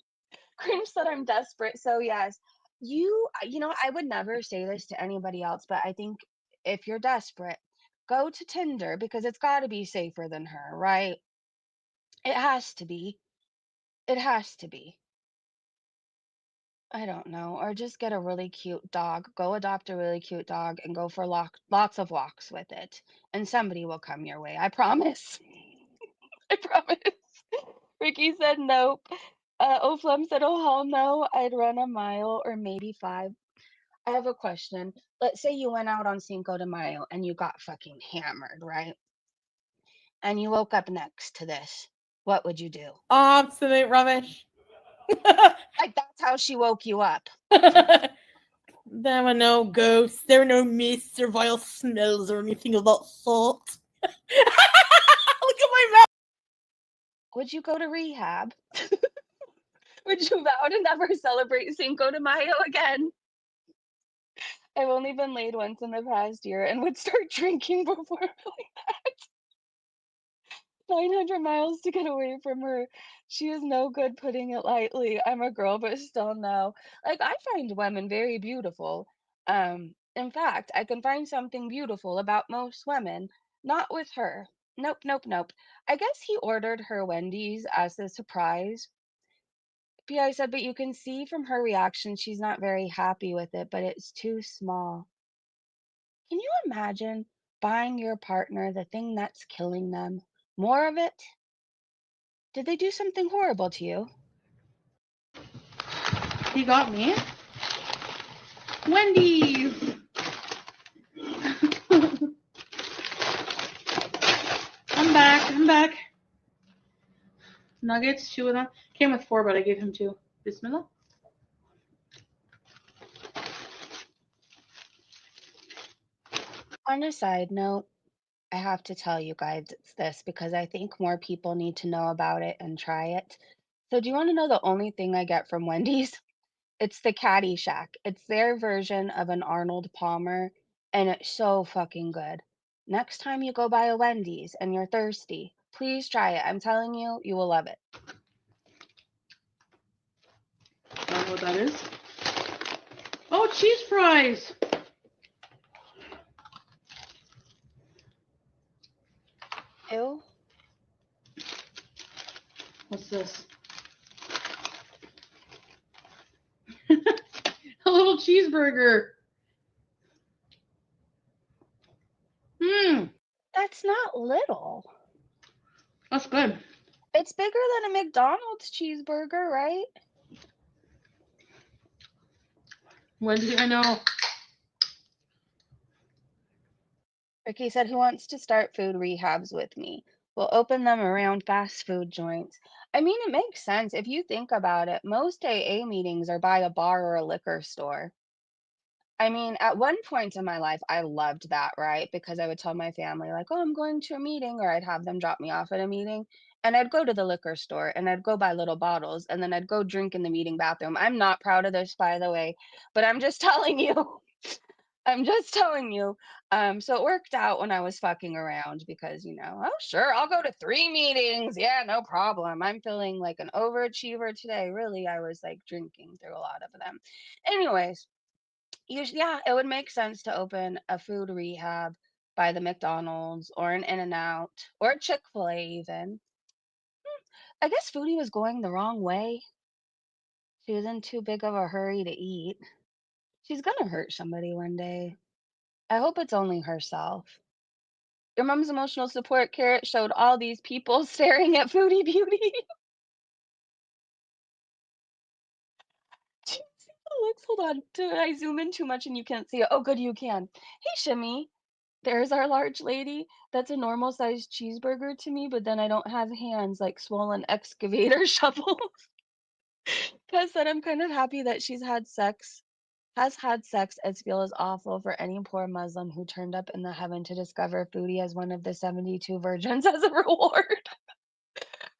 Cream said I'm desperate. So yes, I would never say this to anybody else, but I think if you're desperate, go to Tinder because it's got to be safer than her, right? It has to be. It has to be. I don't know. Or just get a really cute dog. Go adopt a really cute dog and go for lots of walks with it. And somebody will come your way. I promise. I promise. Ricky said nope. Oflem said, oh, hell no. I'd run a mile or maybe 5. I have a question. Let's say you went out on Cinco de Mayo and you got fucking hammered, right? And you woke up next to this. What would you do? Absolute rubbish. Like, that's how she woke you up. There were no ghosts, there were no mists or vile smells or anything of that sort. Look at my mouth. Would you go to rehab? Would you vow to never celebrate Cinco de Mayo again? I've only been laid once in the past year and would start drinking before doing that. 900 miles to get away from her. She is no good, putting it lightly. I'm a girl, but still no. Like, I find women very beautiful. In fact, I can find something beautiful about most women. Not with her. Nope, nope, nope. I guess he ordered her Wendy's as a surprise. PI said, but you can see from her reaction she's not very happy with it, but it's too small. Can you imagine buying your partner the thing that's killing them? More of it? Did they do something horrible to you? He got me. Wendy's. I'm back. Nuggets, 2 of them. Came with 4, but I gave him 2. Bismillah. On a side note, I have to tell you guys it's this because I think more people need to know about it and try it. So, do you want to know the only thing I get from Wendy's? It's the Caddy Shack. It's their version of an Arnold Palmer, and it's so fucking good. Next time you go by a Wendy's and you're thirsty, please try it. I'm telling you, you will love it. I don't know what that is. Oh, cheese fries. Ew. What's this? A little cheeseburger. That's not little. That's good. It's bigger than a McDonald's cheeseburger, right? Wendy, I know. Ricky said, who wants to start food rehabs with me? We'll open them around fast food joints. I mean, it makes sense. If you think about it, most AA meetings are by a bar or a liquor store. I mean, at one point in my life, I loved that, right? Because I would tell my family, like, oh, I'm going to a meeting, or I'd have them drop me off at a meeting. And I'd go to the liquor store and I'd go buy little bottles and then I'd go drink in the meeting bathroom. I'm not proud of this, by the way, but I'm just telling you. I'm just telling you. So it worked out when I was fucking around because, oh, sure, I'll go to 3 meetings. Yeah, no problem. I'm feeling like an overachiever today. Really, I was like drinking through a lot of them. Anyways, yeah, it would make sense to open a food rehab by the McDonald's or an In-N-Out or a Chick-fil-A even. I guess Foodie was going the wrong way. She was in too big of a hurry to eat. She's gonna hurt somebody one day. I hope it's only herself. Your mom's emotional support carrot showed all these people staring at Foodie Beauty. Do you see the looks? Hold on. Did I zoom in too much and you can't see it? Oh, good, you can. Hey, Shimmy. There's our large lady. That's a normal sized cheeseburger to me, but then I don't have hands like swollen excavator shovels. Because then I'm kind of happy that she's had sex Has had sex as feels awful for any poor Muslim who turned up in the heaven to discover Foodie as one of the 72 virgins as a reward.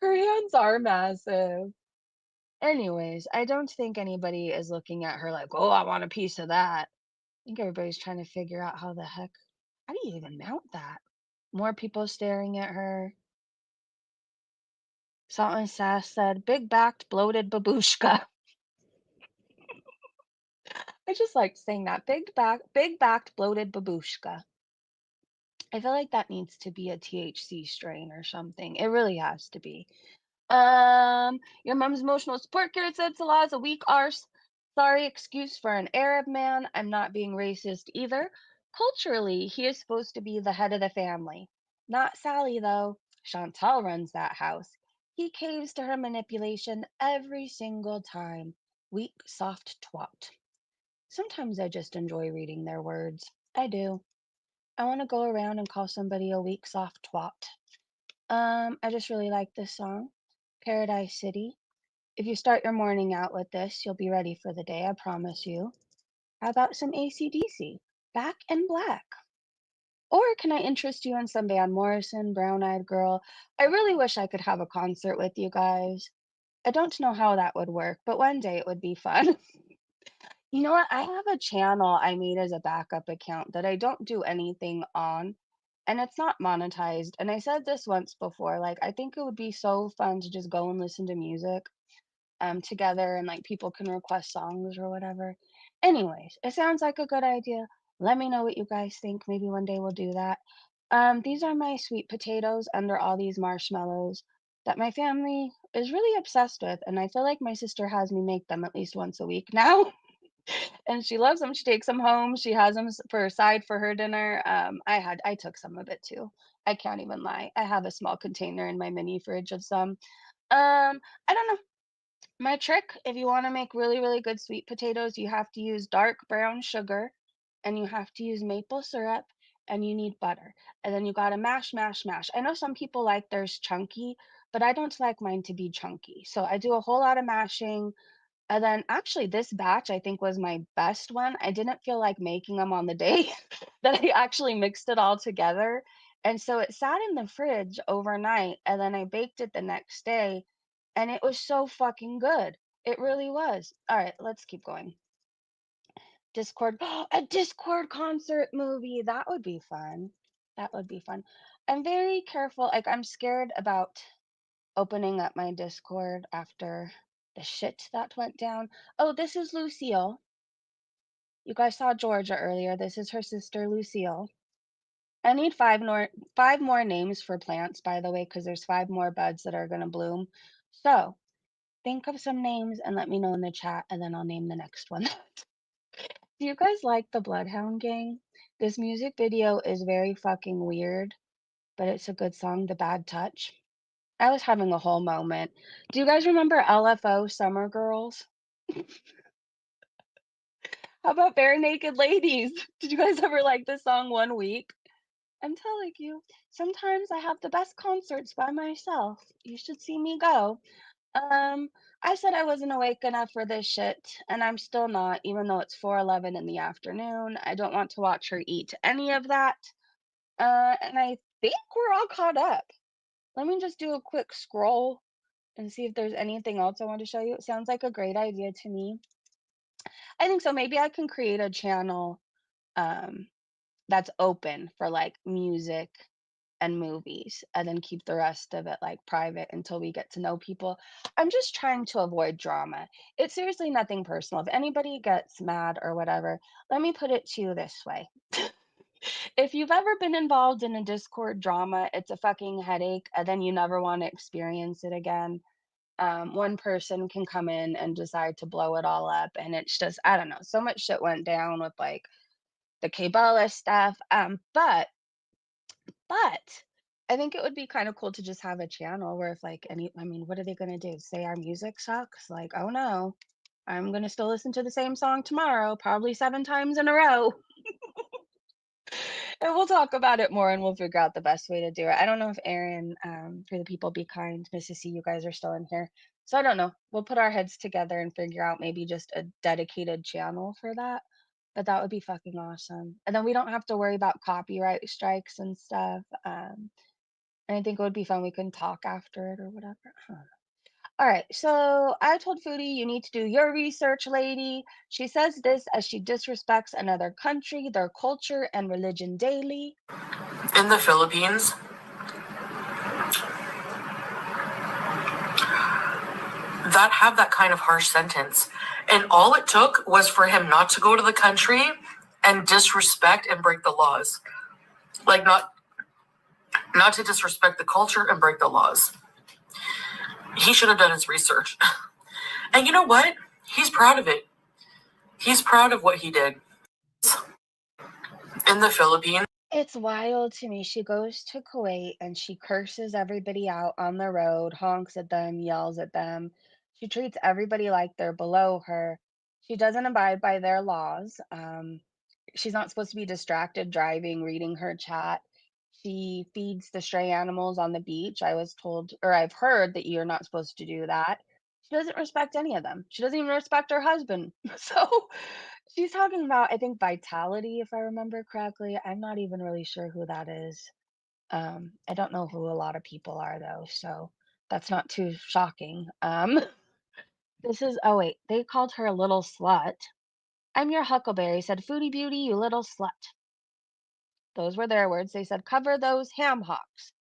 Her hands are massive. Anyways, I don't think anybody is looking at her like, oh, I want a piece of that. I think everybody's trying to figure out how the heck, how do you even mount that? More people staring at her. Salt and Sass said, big backed, bloated babushka. I just like saying that. Big backed, bloated babushka. I feel like that needs to be a THC strain or something. It really has to be. Your mom's emotional support carrot said Salah is a weak arse. Sorry, excuse for an Arab man. I'm not being racist either. Culturally, he is supposed to be the head of the family. Not Sally, though. Chantal runs that house. He caves to her manipulation every single time. Weak, soft twat. Sometimes I just enjoy reading their words. I do. I want to go around and call somebody a weak, soft twat. I just really like this song, Paradise City. If you start your morning out with this, you'll be ready for the day, I promise you. How about some AC/DC? Back in Black. Or can I interest you in some Van Morrison, Brown Eyed Girl? I really wish I could have a concert with you guys. I don't know how that would work, but one day it would be fun. You know what? I have a channel I made as a backup account that I don't do anything on, and it's not monetized. And I said this once before, like I think it would be so fun to just go and listen to music together and like people can request songs or whatever. Anyways, it sounds like a good idea. Let me know what you guys think. Maybe one day we'll do that. These are my sweet potatoes under all these marshmallows that my family is really obsessed with, and I feel like my sister has me make them at least once a week now. And she loves them. She takes them home. She has them for a side for her dinner. I took some of it too. I can't even lie. I have a small container in my mini fridge of some. I don't know. My trick, if you want to make really, really good sweet potatoes, you have to use dark brown sugar and you have to use maple syrup and you need butter. And then you got to mash, mash, mash. I know some people like theirs chunky, but I don't like mine to be chunky. So I do a whole lot of mashing. And then actually this batch I think was my best one. I didn't feel like making them on the day that I actually mixed it all together. And so it sat in the fridge overnight and then I baked it the next day and it was so fucking good. It really was. All right, let's keep going. Discord, a Discord concert movie. That would be fun. That would be fun. I'm very careful. Like I'm scared about opening up my Discord after the shit that went down. Oh, this is Lucille. You guys saw Georgia earlier. This is her sister, Lucille. I need five more names for plants, by the way, because there's 5 more buds that are gonna bloom. So think of some names and let me know in the chat, and then I'll name the next one. Do you guys like the Bloodhound Gang? This music video is very fucking weird, but it's a good song, The Bad Touch. I was having a whole moment. Do you guys remember LFO Summer Girls? How about Bare Naked Ladies? Did you guys ever like this song One Week? I'm telling you, sometimes I have the best concerts by myself. You should see me go. Um, I said I wasn't awake enough for this shit, and I'm still not, even though it's 4:11 in the afternoon. I don't want to watch her eat any of that. And I think we're all caught up. Let me just do a quick scroll and see if there's anything else I want to show you. It sounds like a great idea to me. I think so. Maybe I can create a channel um, that's open for like music and movies and then keep the rest of it like private until we get to know people. I'm just trying to avoid drama. It's seriously nothing personal. If anybody gets mad or whatever, let me put it to you this way. If you've ever been involved in a Discord drama, it's a fucking headache and then you never want to experience it again. One person can come in and decide to blow it all up and it's just I don't know, so much shit went down with like the Kabbalah stuff. But I think it would be kind of cool to just have a channel where if like I mean, what are they gonna do? Say our music sucks? Like, oh no, I'm gonna still listen to the same song tomorrow, probably 7 times in a row. And we'll talk about it more and we'll figure out the best way to do it. I don't know if Aaron, for the people be kind, Mrs. C, you guys are still in here. So I don't know. We'll put our heads together and figure out maybe just a dedicated channel for that. But that would be fucking awesome. And then we don't have to worry about copyright strikes and stuff. And I think it would be fun. We can talk after it or whatever. All right, so I told Foodie you need to do your research, lady. She says this as she disrespects another country, their culture, and religion daily. In the Philippines, that have that kind of harsh sentence. And all it took was for him not to go to the country and disrespect and break the laws. Like not to disrespect the culture and break the laws. He should have done his research. And you know what? He's proud of it. He's proud of what he did. In the Philippines. It's wild to me. She goes to Kuwait and she curses everybody out on the road, honks at them, yells at them. She treats everybody like they're below her. She doesn't abide by their laws. She's not supposed to be distracted driving, reading her chat. She feeds the stray animals on the beach. I was told, or I've heard that you're not supposed to do that. She doesn't respect any of them. She doesn't even respect her husband. So she's talking about, I think, vitality, if I remember correctly. I'm not even really sure who that is. I don't know who a lot of people are though, so that's not too shocking. This is, oh wait, they called her a little slut. I'm your huckleberry, said Foodie Beauty, you little slut. Those were their words. They said, cover those ham hocks.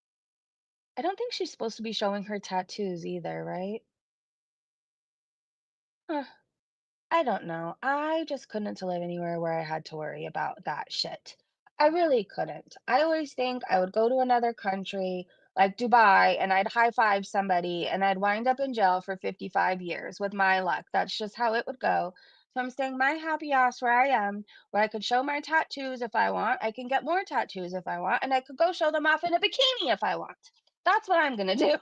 I don't think she's supposed to be showing her tattoos either, right? Huh, I don't know. I just couldn't live anywhere where I had to worry about that shit. I really couldn't. I always think I would go to another country like Dubai and I'd high five somebody and I'd wind up in jail for 55 years with my luck. That's just how it would go. So I'm staying my happy ass where I am, where I could show my tattoos if I want. I can get more tattoos if I want, and I could go show them off in a bikini if I want. That's what I'm gonna do.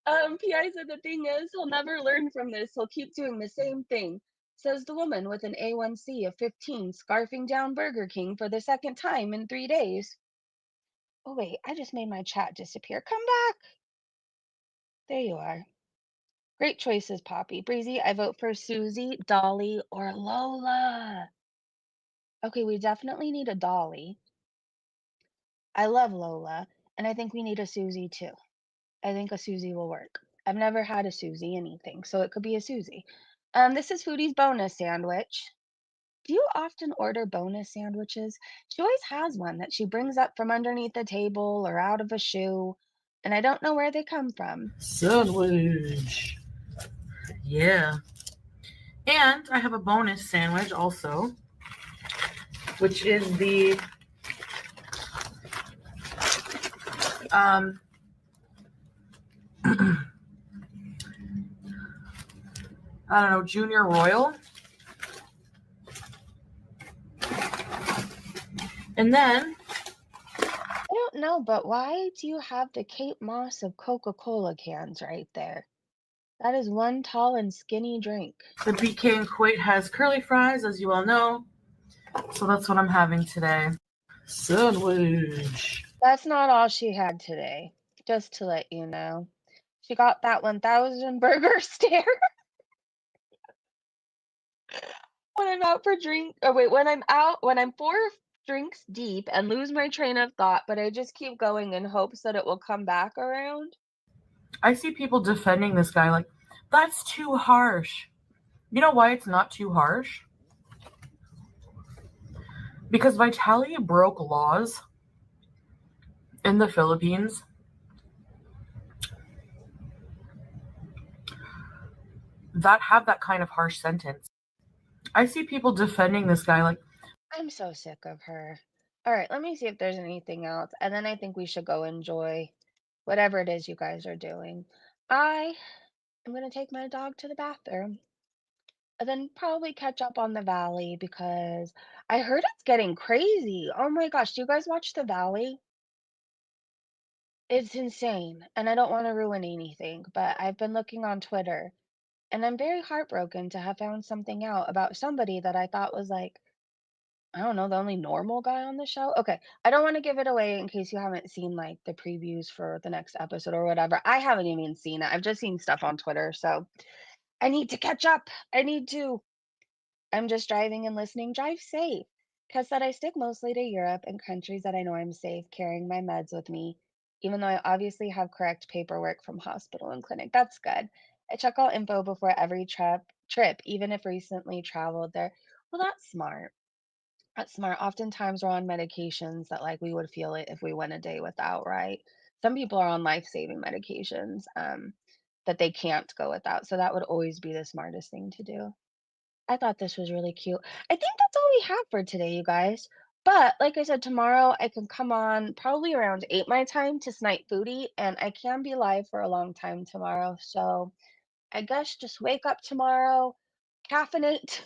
PI said the thing is, he'll never learn from this. He'll keep doing the same thing, says the woman with an A1C of 15, scarfing down Burger King for the second time in 3 days. Oh, wait, I just made my chat disappear. Come back. There you are. Great choices, Poppy. Breezy, I vote for Susie, Dolly, or Lola. Okay, we definitely need a Dolly. I love Lola, and I think we need a Susie too. I think a Susie will work. I've never had a Susie anything, so it could be a Susie. This is Foodie's bonus sandwich. Do you often order bonus sandwiches? She always has one that she brings up from underneath the table or out of a shoe, and I don't know where they come from. Sandwich. Yeah. And I have a bonus sandwich also, which is the I don't know, Junior Royal. And then I don't know, but why do you have the Kate Moss of Coca-Cola cans right there? That is one tall and skinny drink. the BK in Kuwait has curly fries, as you all know. So that's what I'm having today. Sandwich. That's not all she had today, just to let you know. She got that 1,000 burger stare. When I'm out for drink, oh wait, when I'm 4 drinks deep and lose my train of thought, but I just keep going in hopes that it will come back around. I see people defending this guy like, that's too harsh. You know why it's not too harsh? Because Vitality broke laws in the Philippines that have that kind of harsh sentence. I see people defending this guy like, I'm so sick of her. All right, let me see if there's anything else, and then I think we should go enjoy whatever it is you guys are doing. I am gonna take my dog to the bathroom and then probably catch up on the Valley because I heard it's getting crazy. Oh my gosh, do you guys watch the Valley? It's insane, and I don't want to ruin anything, but I've been looking on Twitter, and I'm very heartbroken to have found something out about somebody that I thought was like I don't know, the only normal guy on the show? Okay, I don't wanna give it away in case you haven't seen, like, the previews for the next episode or whatever. I haven't even seen it. I've just seen stuff on Twitter, so I need to catch up. I need to. I'm just driving and listening. Drive safe. Because that I stick mostly to Europe and countries that I know I'm safe carrying my meds with me, even though I obviously have correct paperwork from hospital and clinic. That's good. I check all info before every trip, even if recently traveled there. Well, that's smart. That's smart. Oftentimes we're on medications that like we would feel it if we went a day without, right? Some people are on life-saving medications that they can't go without. So that would always be the smartest thing to do. I thought this was really cute. I think that's all we have for today, you guys. But like I said, tomorrow I can come on probably around 8 my time to Snipe Foodie, and I can be live for a long time tomorrow. So I guess just wake up tomorrow, caffeinate,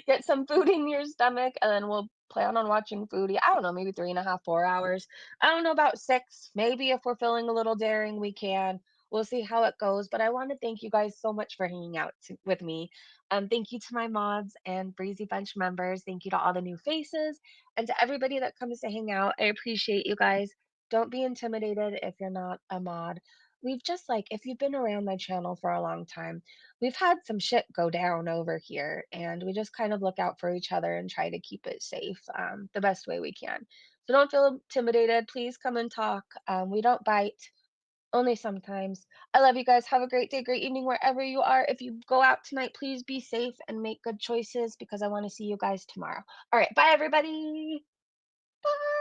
get some food in your stomach, and then we'll plan on watching Foodie. I don't know, maybe 3.5, 4 hours. I don't know about 6. Maybe if we're feeling a little daring, we can. We'll see how it goes. But I want to thank you guys so much for hanging out with me. Thank you to my mods and Breezy Bunch members. Thank you to all the new faces and to everybody that comes to hang out. I appreciate you guys. Don't be intimidated if you're not a mod. We've just like, if you've been around my channel for a long time, we've had some shit go down over here, and we just kind of look out for each other and try to keep it safe the best way we can. So don't feel intimidated. Please come and talk. We don't bite, only sometimes. I love you guys. Have a great day, great evening, wherever you are. If you go out tonight, please be safe and make good choices because I want to see you guys tomorrow. All right. Bye, everybody. Bye.